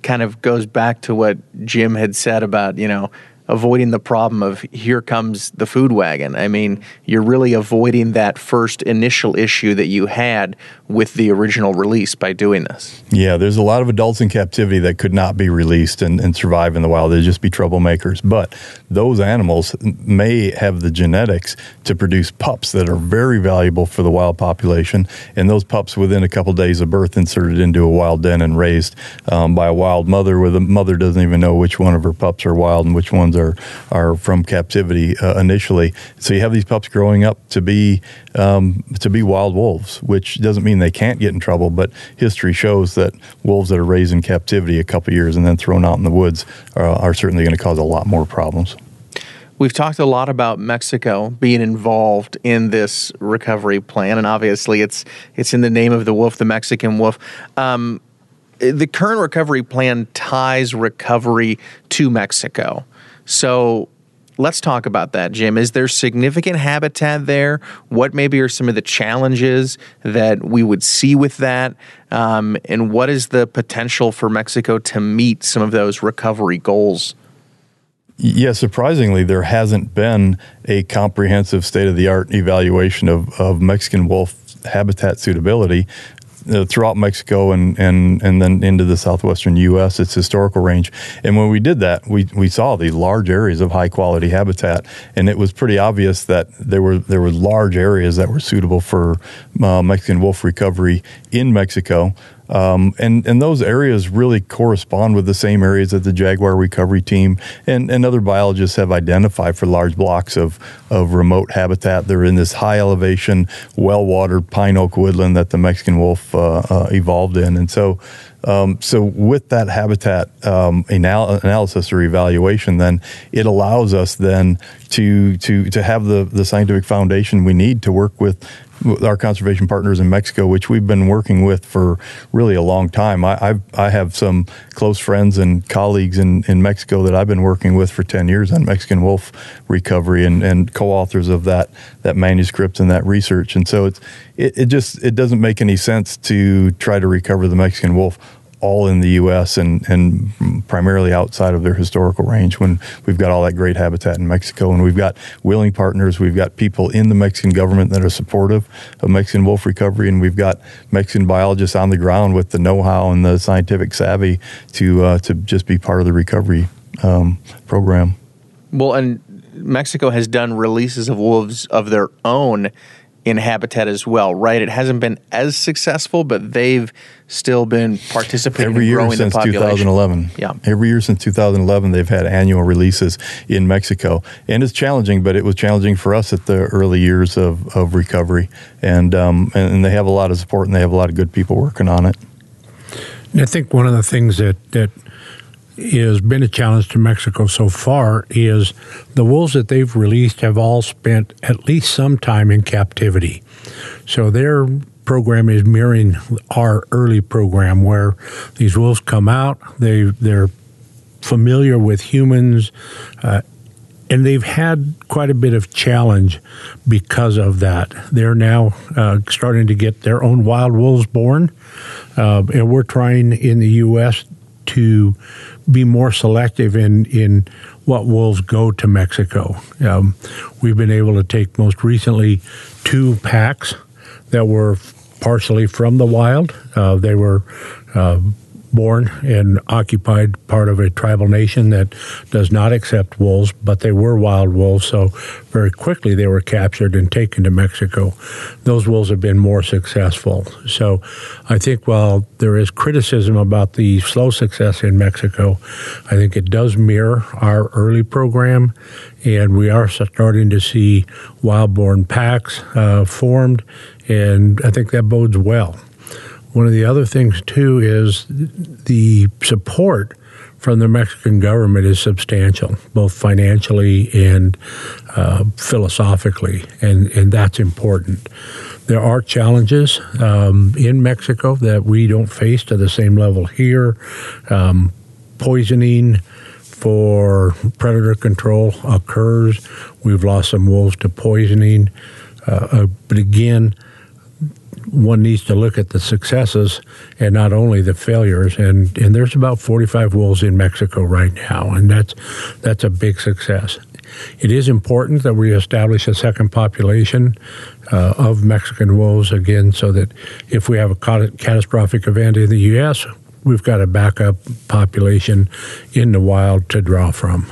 kind of goes back to what Jim had said about, avoiding the problem of here comes the food wagon. I mean, you're really avoiding that first initial issue that you had with the original release by doing this. Yeah, there's a lot of adults in captivity that could not be released and survive in the wild. They'd just be troublemakers. But those animals may have the genetics to produce pups that are very valuable for the wild population. And those pups, within a couple days of birth, inserted into a wild den and raised by a wild mother, where the mother doesn't even know which one of her pups are wild and which ones are from captivity initially. So you have these pups growing up to be wild wolves, which doesn't mean they can't get in trouble, but history shows that wolves that are raised in captivity a couple years and then thrown out in the woods are certainly going to cause a lot more problems. We've talked a lot about Mexico being involved in this recovery plan, and obviously it's in the name of the wolf, the Mexican wolf. The current recovery plan ties recovery to Mexico. So let's talk about that, Jim. Is there significant habitat there? What maybe are some of the challenges that we would see with that? And what is the potential for Mexico to meet some of those recovery goals? Yeah, surprisingly, there hasn't been a comprehensive state-of-the-art evaluation of Mexican wolf habitat suitability throughout Mexico and then into the southwestern U.S., its historical range. And when we did that, we saw these large areas of high-quality habitat, and it was pretty obvious that there were large areas that were suitable for Mexican wolf recovery in Mexico. And those areas really correspond with the same areas that the jaguar recovery team and other biologists have identified for large blocks of remote habitat. They're in this high elevation, well-watered pine oak woodland that the Mexican wolf evolved in. And so with that habitat analysis or evaluation, then it allows us then to have the scientific foundation we need to work with our conservation partners in Mexico, which we've been working with for really a long time. I have some close friends and colleagues in Mexico that I've been working with for 10 years on Mexican wolf recovery and co-authors of that manuscript and that research. And so it doesn't make any sense to try to recover the Mexican wolf all in the U.S. and primarily outside of their historical range when we've got all that great habitat in Mexico, and we've got willing partners, we've got people in the Mexican government that are supportive of Mexican wolf recovery, and we've got Mexican biologists on the ground with the know-how and the scientific savvy to just be part of the recovery program. Well, and Mexico has done releases of wolves of their own in habitat as well, right? It hasn't been as successful, but they've still been participating in growing the population. Every year since 2011. Yeah. Every year since 2011, they've had annual releases in Mexico. And it's challenging, but it was challenging for us at the early years of recovery. And they have a lot of support, and they have a lot of good people working on it. And I think one of the things that has been a challenge to Mexico so far is the wolves that they've released have all spent at least some time in captivity. So their program is mirroring our early program where these wolves come out, they're familiar with humans, and they've had quite a bit of challenge because of that. They're now starting to get their own wild wolves born, and we're trying in the U.S. to be more selective in what wolves go to Mexico. We've been able to take most recently 2 packs that were partially from the wild. They were born and occupied part of a tribal nation that does not accept wolves, but they were wild wolves, so very quickly they were captured and taken to Mexico. Those wolves have been more successful. So I think while there is criticism about the slow success in Mexico, I think it does mirror our early program, and we are starting to see wild-born packs formed, and I think that bodes well. One of the other things, too, is the support from the Mexican government is substantial, both financially and philosophically, and that's important. There are challenges in Mexico that we don't face to the same level here. Poisoning for predator control occurs. We've lost some wolves to poisoning. But again, one needs to look at the successes and not only the failures. And there's about 45 wolves in Mexico right now, and that's a big success. It is important that we establish a second population of Mexican wolves, again, so that if we have a catastrophic event in the U.S., we've got a backup population in the wild to draw from.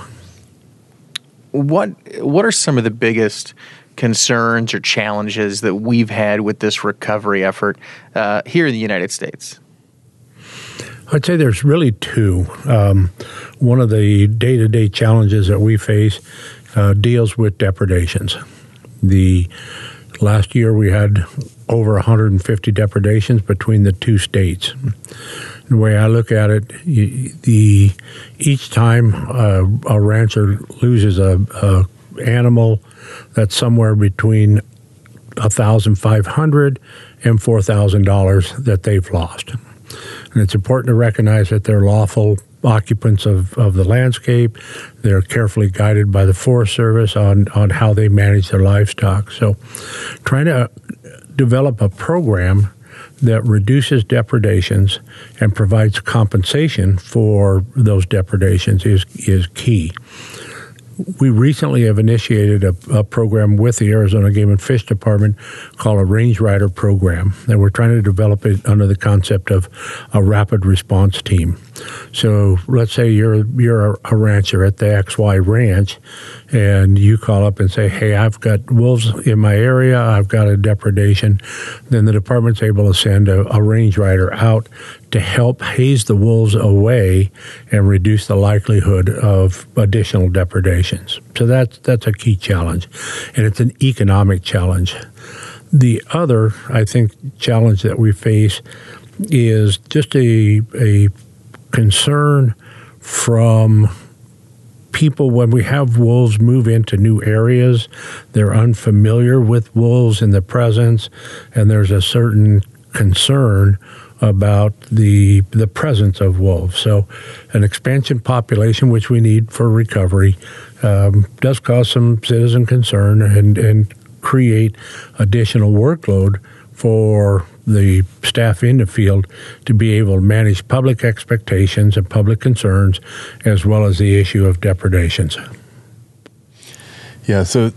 What are some of the biggest concerns or challenges that we've had with this recovery effort here in the United States? I'd say there's really two. One of the day-to-day challenges that we face deals with depredations. Last year we had over 150 depredations between the two states. The way I look at it, each time a rancher loses a animal that's somewhere between $1,500 and $4,000 that they've lost. And it's important to recognize that they're lawful occupants of the landscape. They're carefully guided by the Forest Service on how they manage their livestock. So trying to develop a program that reduces depredations and provides compensation for those depredations is key. We recently have initiated a program with the Arizona Game and Fish Department called a Range Rider program, and we're trying to develop it under the concept of a rapid response team. So let's say you're a rancher at the XY Ranch, and you call up and say, hey, I've got wolves in my area, I've got a depredation. Then the department's able to send a range rider out to help haze the wolves away and reduce the likelihood of additional depredations. So that's a key challenge, and it's an economic challenge. The other, I think, challenge that we face is just a concern from people when we have wolves move into new areas. They're unfamiliar with wolves in the presence, and there's a certain concern about the presence of wolves. So an expansion population, which we need for recovery, does cause some citizen concern and create additional workload for the staff in the field to be able to manage public expectations and public concerns, as well as the issue of depredations. Yeah, so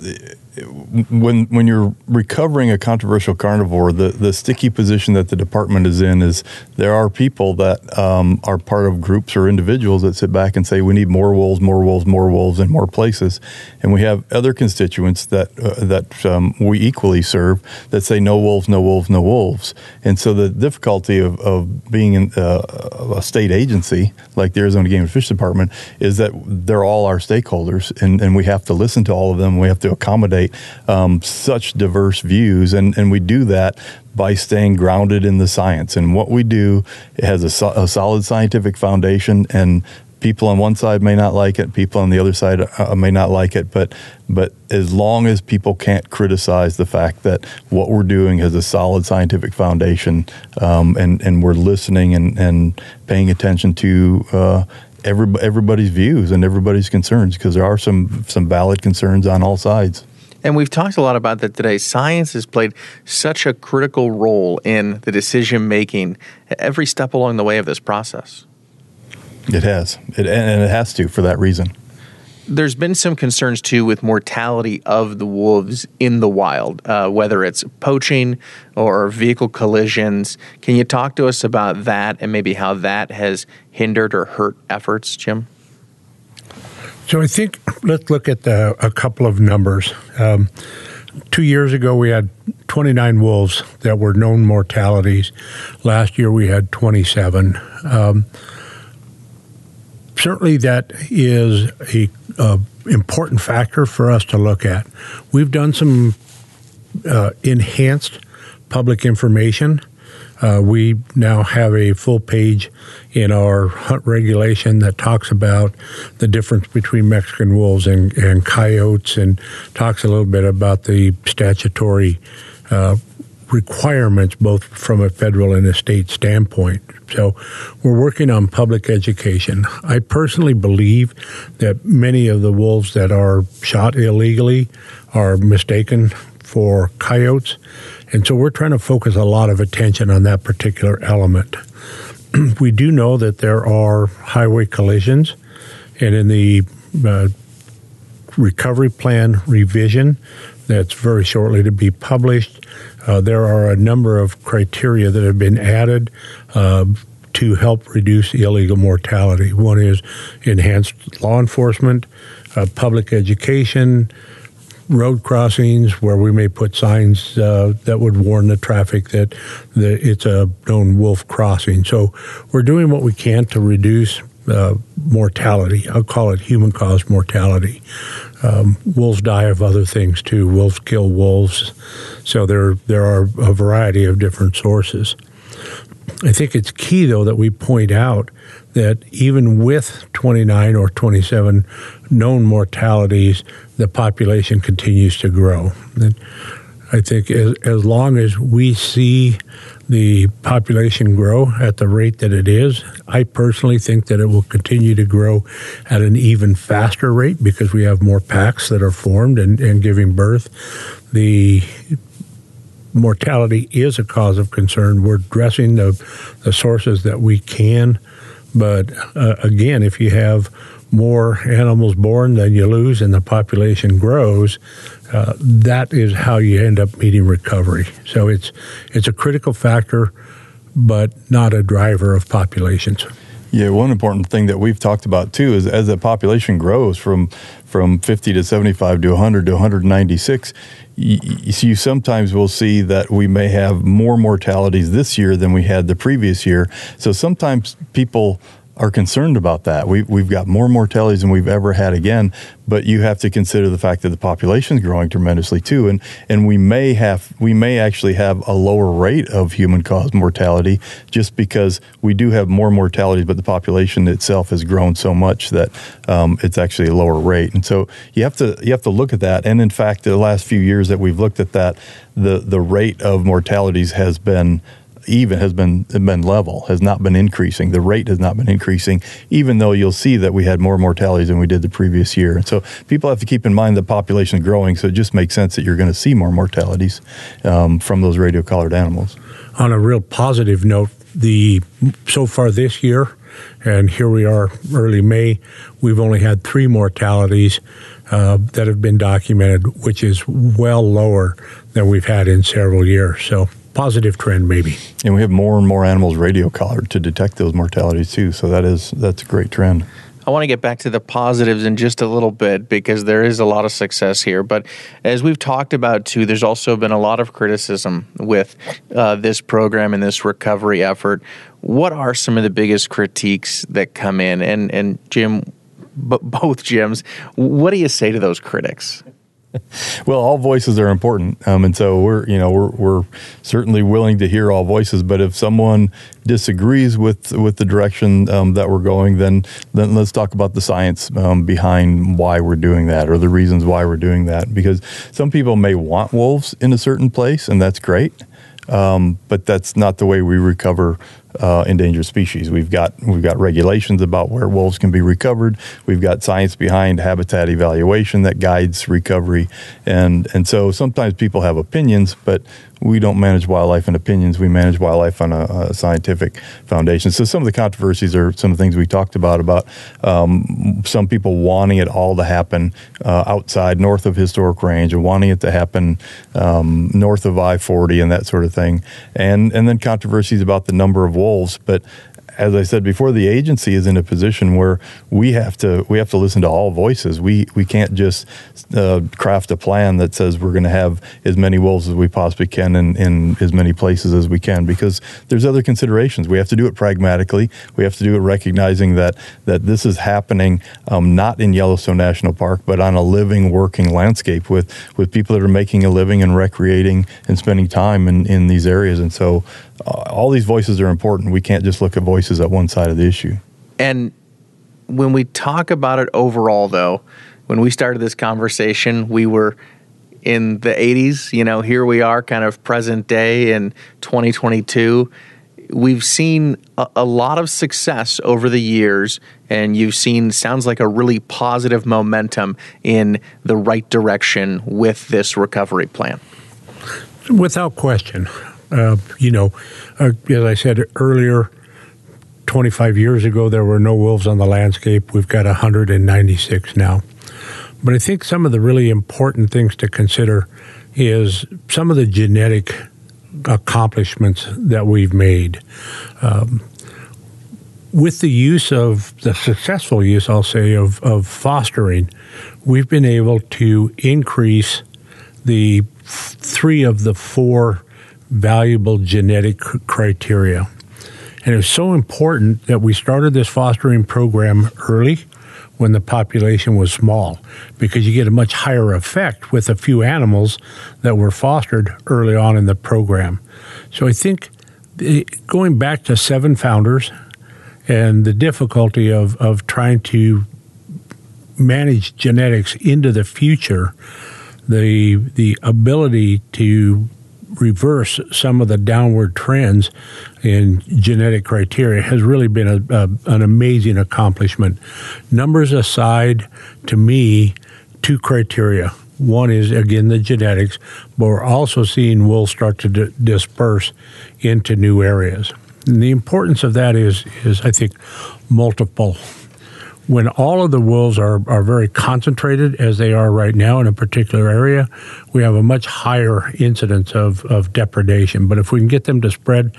when you're recovering a controversial carnivore, the sticky position that the department is in is there are people that are part of groups or individuals that sit back and say we need more wolves, in more places, and we have other constituents that we equally serve that say no wolves, no wolves, no wolves. And so the difficulty of being in a state agency like the Arizona Game and Fish Department is that they're all our stakeholders, and we have to listen to all of them. We have to accommodate such diverse views, and we do that by staying grounded in the science. And what we do, it has a solid scientific foundation, and people on one side may not like it, people on the other side may not like it, but as long as people can't criticize the fact that what we're doing has a solid scientific foundation, and we're listening and paying attention to everybody's views and everybody's concerns, because there are some valid concerns on all sides. And we've talked a lot about that today. Science has played such a critical role in the decision-making at every step along the way of this process. It has. And it has to for that reason. There's been some concerns, too, with mortality of the wolves in the wild, whether it's poaching or vehicle collisions. Can you talk to us about that and maybe how that has hindered or hurt efforts, Jim? So I think let's look at a couple of numbers. 2 years ago, we had 29 wolves that were known mortalities. Last year, we had 27. Certainly, that is a important factor for us to look at. We've done some enhanced public information. We now have a full page in our hunt regulation that talks about the difference between Mexican wolves and coyotes, and talks a little bit about the statutory requirements, both from a federal and a state standpoint. So we're working on public education. I personally believe that many of the wolves that are shot illegally are mistaken for coyotes. And so we're trying to focus a lot of attention on that particular element. We do know that there are highway collisions, and in the recovery plan revision that's very shortly to be published, there are a number of criteria that have been added to help reduce illegal mortality. One is enhanced law enforcement, public education, road crossings where we may put signs that would warn the traffic that it's a known wolf crossing. So we're doing what we can to reduce mortality. I'll call it human-caused mortality. Wolves die of other things too. Wolves kill wolves. So there are a variety of different sources. I think it's key, though, that we point out that even with 29 or 27 known mortalities, the population continues to grow. And I think as long as we see the population grow at the rate that it is, I personally think that it will continue to grow at an even faster rate because we have more packs that are formed and giving birth. The mortality is a cause of concern. We're addressing the sources that we can, but again, if you have more animals born than you lose and the population grows, that is how you end up meeting recovery. So it's a critical factor, but not a driver of populations. Yeah, one important thing that we've talked about too is as the population grows from 50 to 75 to 100 to 196, you sometimes will see that we may have more mortalities this year than we had the previous year. So sometimes people are concerned about that. We've got more mortalities than we've ever had again, but you have to consider the fact that the population is growing tremendously too, and we may actually have a lower rate of human-caused mortality just because we do have more mortalities, but the population itself has grown so much that it's actually a lower rate. And so you have to look at that. And in fact, the last few years that we've looked at that, the rate of mortalities has been level, has not been increasing. The rate has not been increasing, even though you'll see that we had more mortalities than we did the previous year. And so people have to keep in mind the population is growing, so it just makes sense that you're going to see more mortalities from those radio-collared animals. On a real positive note, so far this year, and here we are early May, we've only had 3 mortalities that have been documented, which is well lower than we've had in several years. So positive trend, maybe. And we have more and more animals radio-collared to detect those mortalities too. So that's a great trend. I want to get back to the positives in just a little bit because there is a lot of success here. But as we've talked about too, there's also been a lot of criticism with this program and this recovery effort. What are some of the biggest critiques that come in? And Jim, both Jims, what do you say to those critics? Well, all voices are important, and so we're certainly willing to hear all voices. But if someone disagrees with the direction that we're going, then let's talk about the science behind why we're doing that, or the reasons why we're doing that. Because some people may want wolves in a certain place, and that's great, but that's not the way we recover endangered species. We've got regulations about where wolves can be recovered. We've got science behind habitat evaluation that guides recovery, and so sometimes people have opinions, but we don't manage wildlife on opinions. We manage wildlife on a scientific foundation. So some of the controversies are some of the things we talked about some people wanting it all to happen outside, north of historic range, and wanting it to happen north of I-40 and that sort of thing, and then controversies about the number of wolves. But as I said before, the agency is in a position where we have to listen to all voices. We can't just craft a plan that says we're going to have as many wolves as we possibly can in as many places as we can, because there's other considerations. We have to do it pragmatically. We have to do it recognizing that this is happening not in Yellowstone National Park, but on a living, working landscape with people that are making a living and recreating and spending time in these areas. And so all these voices are important. We can't just look at voices at one side of the issue. And when we talk about it overall, though, when we started this conversation, we were in the 80s. Here we are kind of present day in 2022. We've seen a lot of success over the years, and you've seen, sounds like, a really positive momentum in the right direction with this recovery plan. Without question. As I said earlier, 25 years ago, there were no wolves on the landscape. We've got 196 now. But I think some of the really important things to consider is some of the genetic accomplishments that we've made. With the successful use, I'll say, of fostering, we've been able to increase the 3 of the 4 valuable genetic criteria. And it was so important that we started this fostering program early when the population was small, because you get a much higher effect with a few animals that were fostered early on in the program. So I think going back to 7 founders and the difficulty of trying to manage genetics into the future, the ability to reverse some of the downward trends in genetic criteria has really been an amazing accomplishment. Numbers aside, to me, 2 criteria. One is, again, the genetics, but we're also seeing wolves start to disperse into new areas. And the importance of that is I think, multiple. When all of the wolves are very concentrated, as they are right now in a particular area, we have a much higher incidence of depredation. But if we can get them to spread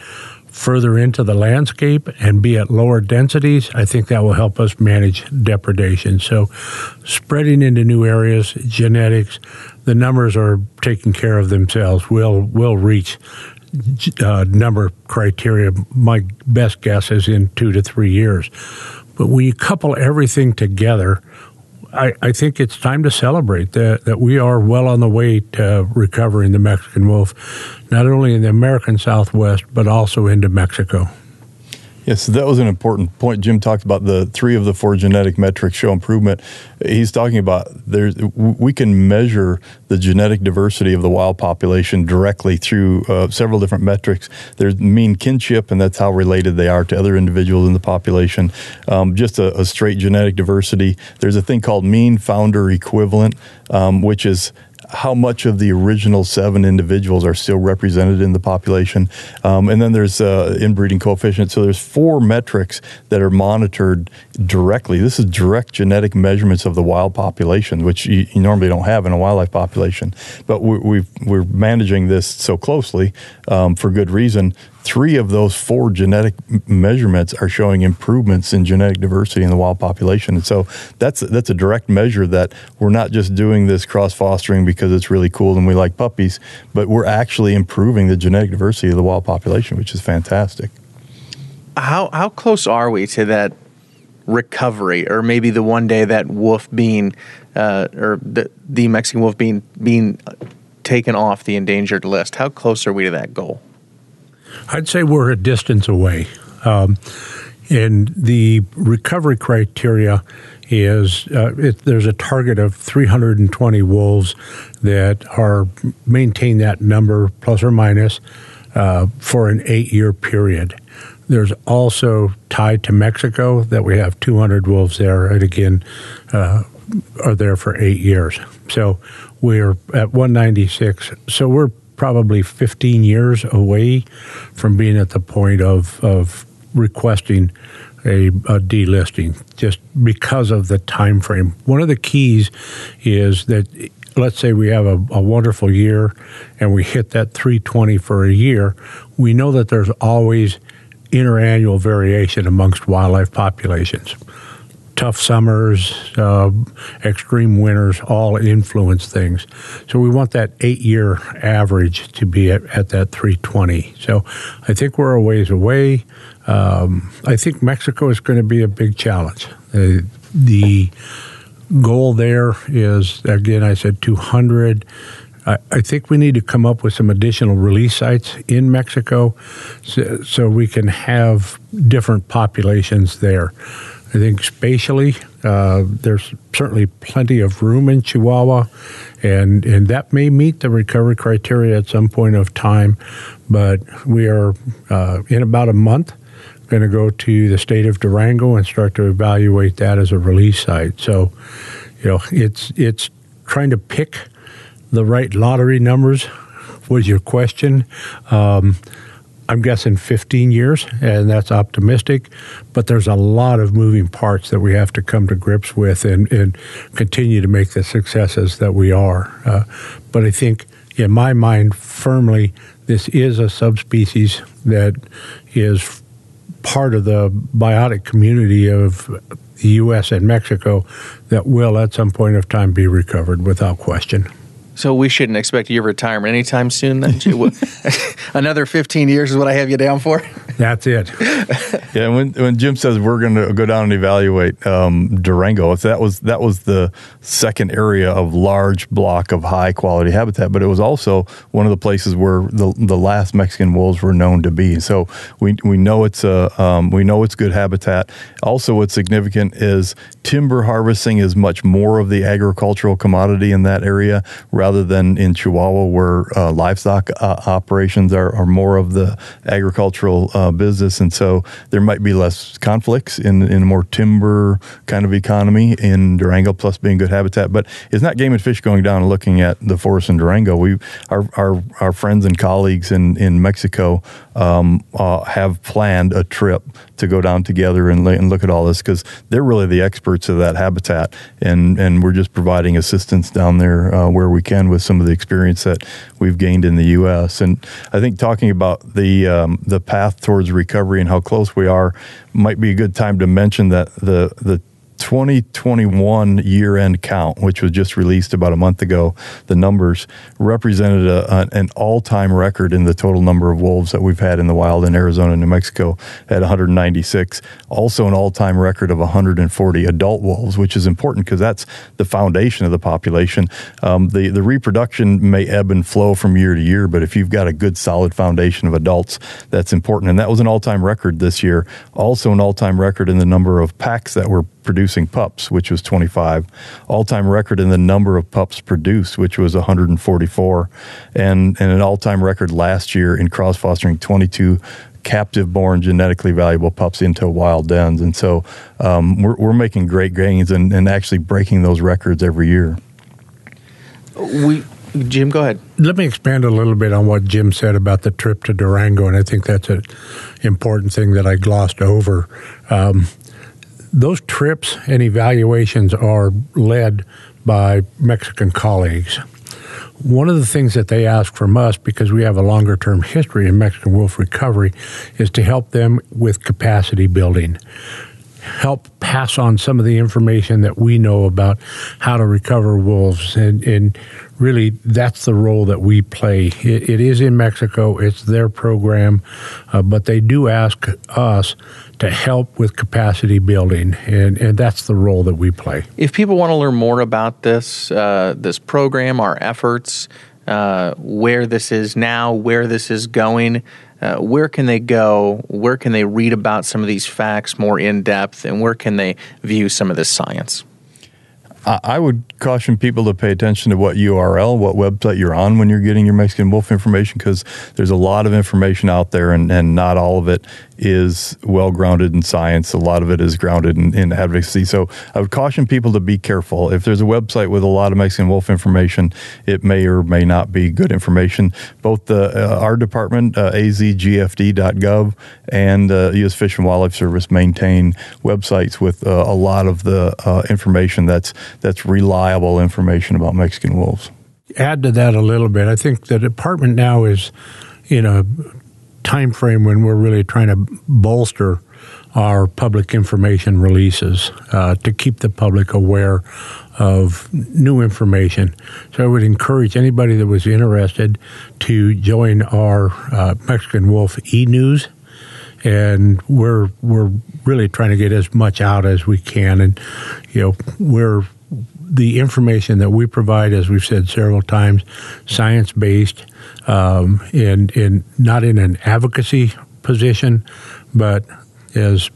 further into the landscape and be at lower densities, I think that will help us manage depredation. So spreading into new areas, genetics, the numbers are taking care of themselves. We'll reach number criteria. My best guess is in 2 to 3 years. But when you couple everything together, I think it's time to celebrate that we are well on the way to recovering the Mexican wolf, not only in the American Southwest, but also into Mexico. Yes, that was an important point. Jim talked about the 3 of the 4 genetic metrics show improvement. He's talking about we can measure the genetic diversity of the wild population directly through several different metrics. There's mean kinship, and that's how related they are to other individuals in the population. Just a straight genetic diversity. There's a thing called mean founder equivalent, which is how much of the original 7 individuals are still represented in the population. And then there's inbreeding coefficient. So there's 4 metrics that are monitored directly. This is direct genetic measurements of the wild population, which you normally don't have in a wildlife population. But we're managing this so closely for good reason. 3 of those 4 genetic measurements are showing improvements in genetic diversity in the wild population. And so that's a direct measure that we're not just doing this cross-fostering because it's really cool and we like puppies, but we're actually improving the genetic diversity of the wild population, which is fantastic. How close are we to that recovery, or maybe the one day that wolf being, or the Mexican wolf being taken off the endangered list? How close are we to that goal? I'd say we're a distance away. And the recovery criteria is there's a target of 320 wolves that are maintain that number plus or minus for an 8-year period. There's also tied to Mexico that we have 200 wolves there, and again are there for 8 years. So we're at 196. So we're probably 15 years away from being at the point of requesting a delisting, just because of the time frame. One of the keys is that, let's say we have a wonderful year and we hit that 320 for a year, we know that there's always interannual variation amongst wildlife populations. Tough summers, extreme winters, all influence things. So we want that 8-year average to be at that 320. So I think we're a ways away. I think Mexico is going to be a big challenge. The goal there is, again, I said 200. I think we need to come up with some additional release sites in Mexico so we can have different populations there. I think spatially, there's certainly plenty of room in Chihuahua, and that may meet the recovery criteria at some point of time. But we are, in about a month, going to go to the state of Durango and start to evaluate that as a release site. So, it's trying to pick the right lottery numbers was your question. I'm guessing 15 years, and that's optimistic, but there's a lot of moving parts that we have to come to grips with and continue to make the successes that we are. But I think, in my mind, firmly, this is a subspecies that is part of the biotic community of the U.S. and Mexico that will, at some point of time, be recovered without question. So we shouldn't expect your retirement anytime soon, then? Another 15 years is what I have you down for? That's it. Yeah, when Jim says we're going to go down and evaluate Durango, that was the second area of large block of high quality habitat, but it was also one of the places where the last Mexican wolves were known to be. So we know it's good habitat. Also, what's significant is timber harvesting is much more of the agricultural commodity in that area rather than in Chihuahua, where livestock operations are more of the agricultural business. And so there might be less conflicts in a more timber kind of economy in Durango, plus being good habitat. But it's not Game and Fish going down and looking at the forest in Durango. Our friends and colleagues in Mexico have planned a trip to go down together and look at all this, because they're really the experts of that habitat, and we're just providing assistance down there where we can with some of the experience that we've gained in the U.S. And I think talking about the path towards recovery and how close we are might be a good time to mention that the 2021 year-end count, which was just released about a month ago, the numbers represented an all-time record in the total number of wolves that we've had in the wild in Arizona and New Mexico at 196. Also an all-time record of 140 adult wolves, which is important because that's the foundation of the population. The reproduction may ebb and flow from year to year, but if you've got a good solid foundation of adults, that's important. And that was an all-time record this year. Also an all-time record in the number of packs that were producing pups, which was 25. All-time record in the number of pups produced, which was 144. And an all-time record last year in cross-fostering 22 captive-born, genetically valuable pups into wild dens. And so we're making great gains and actually breaking those records every year. Jim, go ahead. Let me expand a little bit on what Jim said about the trip to Durango, and I think that's an important thing that I glossed over. Those trips and evaluations are led by Mexican colleagues. One of the things that they ask from us, because we have a longer-term history in Mexican wolf recovery, is to help them with capacity building, help pass on some of the information that we know about how to recover wolves. And really, that's the role that we play. It is in Mexico. It's their program. But they do ask us to help with capacity building, and that's the role that we play. If people want to learn more about this program, our efforts, where this is now, where this is going, where can they go? Where can they read about some of these facts more in depth, and where can they view some of this science? I would caution people to pay attention to what URL, what website you're on when you're getting your Mexican wolf information, because there's a lot of information out there, and not all of it is well-grounded in science. A lot of it is grounded in advocacy. So I would caution people to be careful. If there's a website with a lot of Mexican wolf information, it may or may not be good information. Both our department, azgfd.gov, and U.S. Fish and Wildlife Service maintain websites with a lot of the information that's reliable information about Mexican wolves. Add to that a little bit. I think the department now is in a time frame when we're really trying to bolster our public information releases to keep the public aware of new information. So I would encourage anybody that was interested to join our Mexican Wolf e-news, and we're really trying to get as much out as we can. And the information that we provide, as we've said several times, science-based, and not in an advocacy position, but as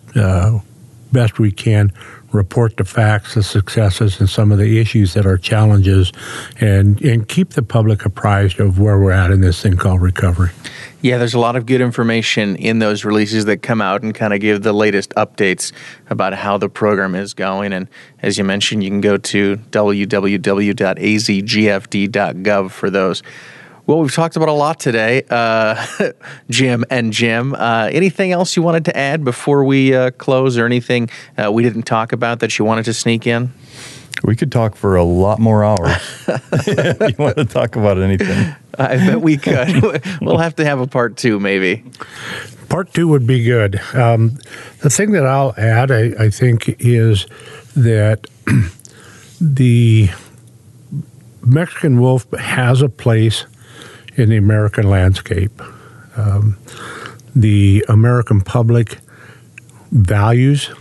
best we can report the facts, the successes, and some of the issues that are challenges, and keep the public apprised of where we're at in this thing called recovery. Yeah, there's a lot of good information in those releases that come out and kind of give the latest updates about how the program is going. And as you mentioned, you can go to www.azgfd.gov for those. Well, we've talked about a lot today, Jim and Jim. Anything else you wanted to add before we close, or anything we didn't talk about that you wanted to sneak in? We could talk for a lot more hours. If you want to talk about anything. I bet we could. We'll have to have a part 2, maybe. Part 2 would be good. The thing that I'll add, I think, is that the Mexican wolf has a place in the American landscape. The American public values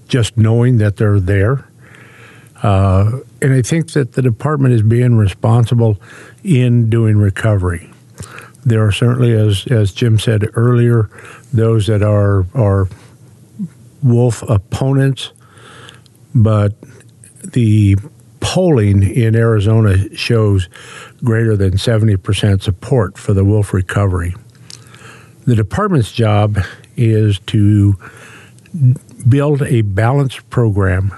just knowing that they're there. And I think that the department is being responsible in doing recovery. There are certainly, as Jim said earlier, those that are wolf opponents, but the polling in Arizona shows greater than 70% support for the wolf recovery. The department's job is to build a balanced program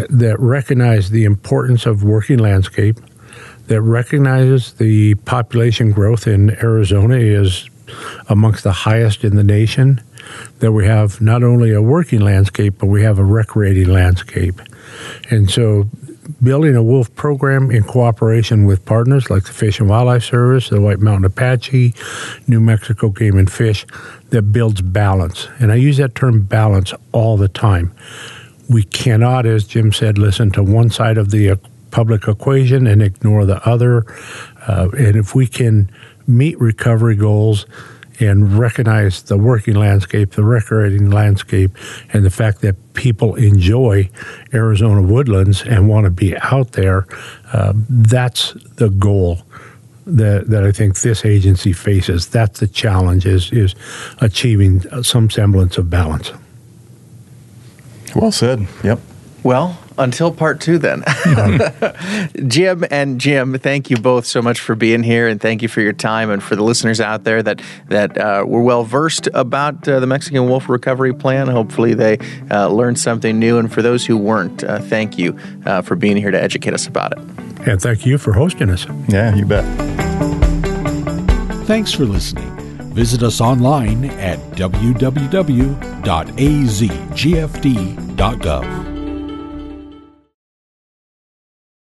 that recognizes the importance of working landscape, that recognizes the population growth in Arizona is amongst the highest in the nation, that we have not only a working landscape, but we have a recreating landscape. And so building a wolf program in cooperation with partners like the Fish and Wildlife Service, the White Mountain Apache, New Mexico Game and Fish, that builds balance. And I use that term balance all the time. We cannot, as Jim said, listen to one side of the public equation and ignore the other. And if we can meet recovery goals and recognize the working landscape, the recreating landscape, and the fact that people enjoy Arizona woodlands and want to be out there, that's the goal that I think this agency faces. That's the challenge, is achieving some semblance of balance. Well said. Yep. Well, until part 2 then. Jim and Jim, thank you both so much for being here, and thank you for your time, and for the listeners out there that were well versed about the Mexican Wolf Recovery Plan. Hopefully they learned something new, and for those who weren't, thank you for being here to educate us about it. And thank you for hosting us. Yeah, you bet. Thanks for listening. Visit us online at www.azgfd.gov.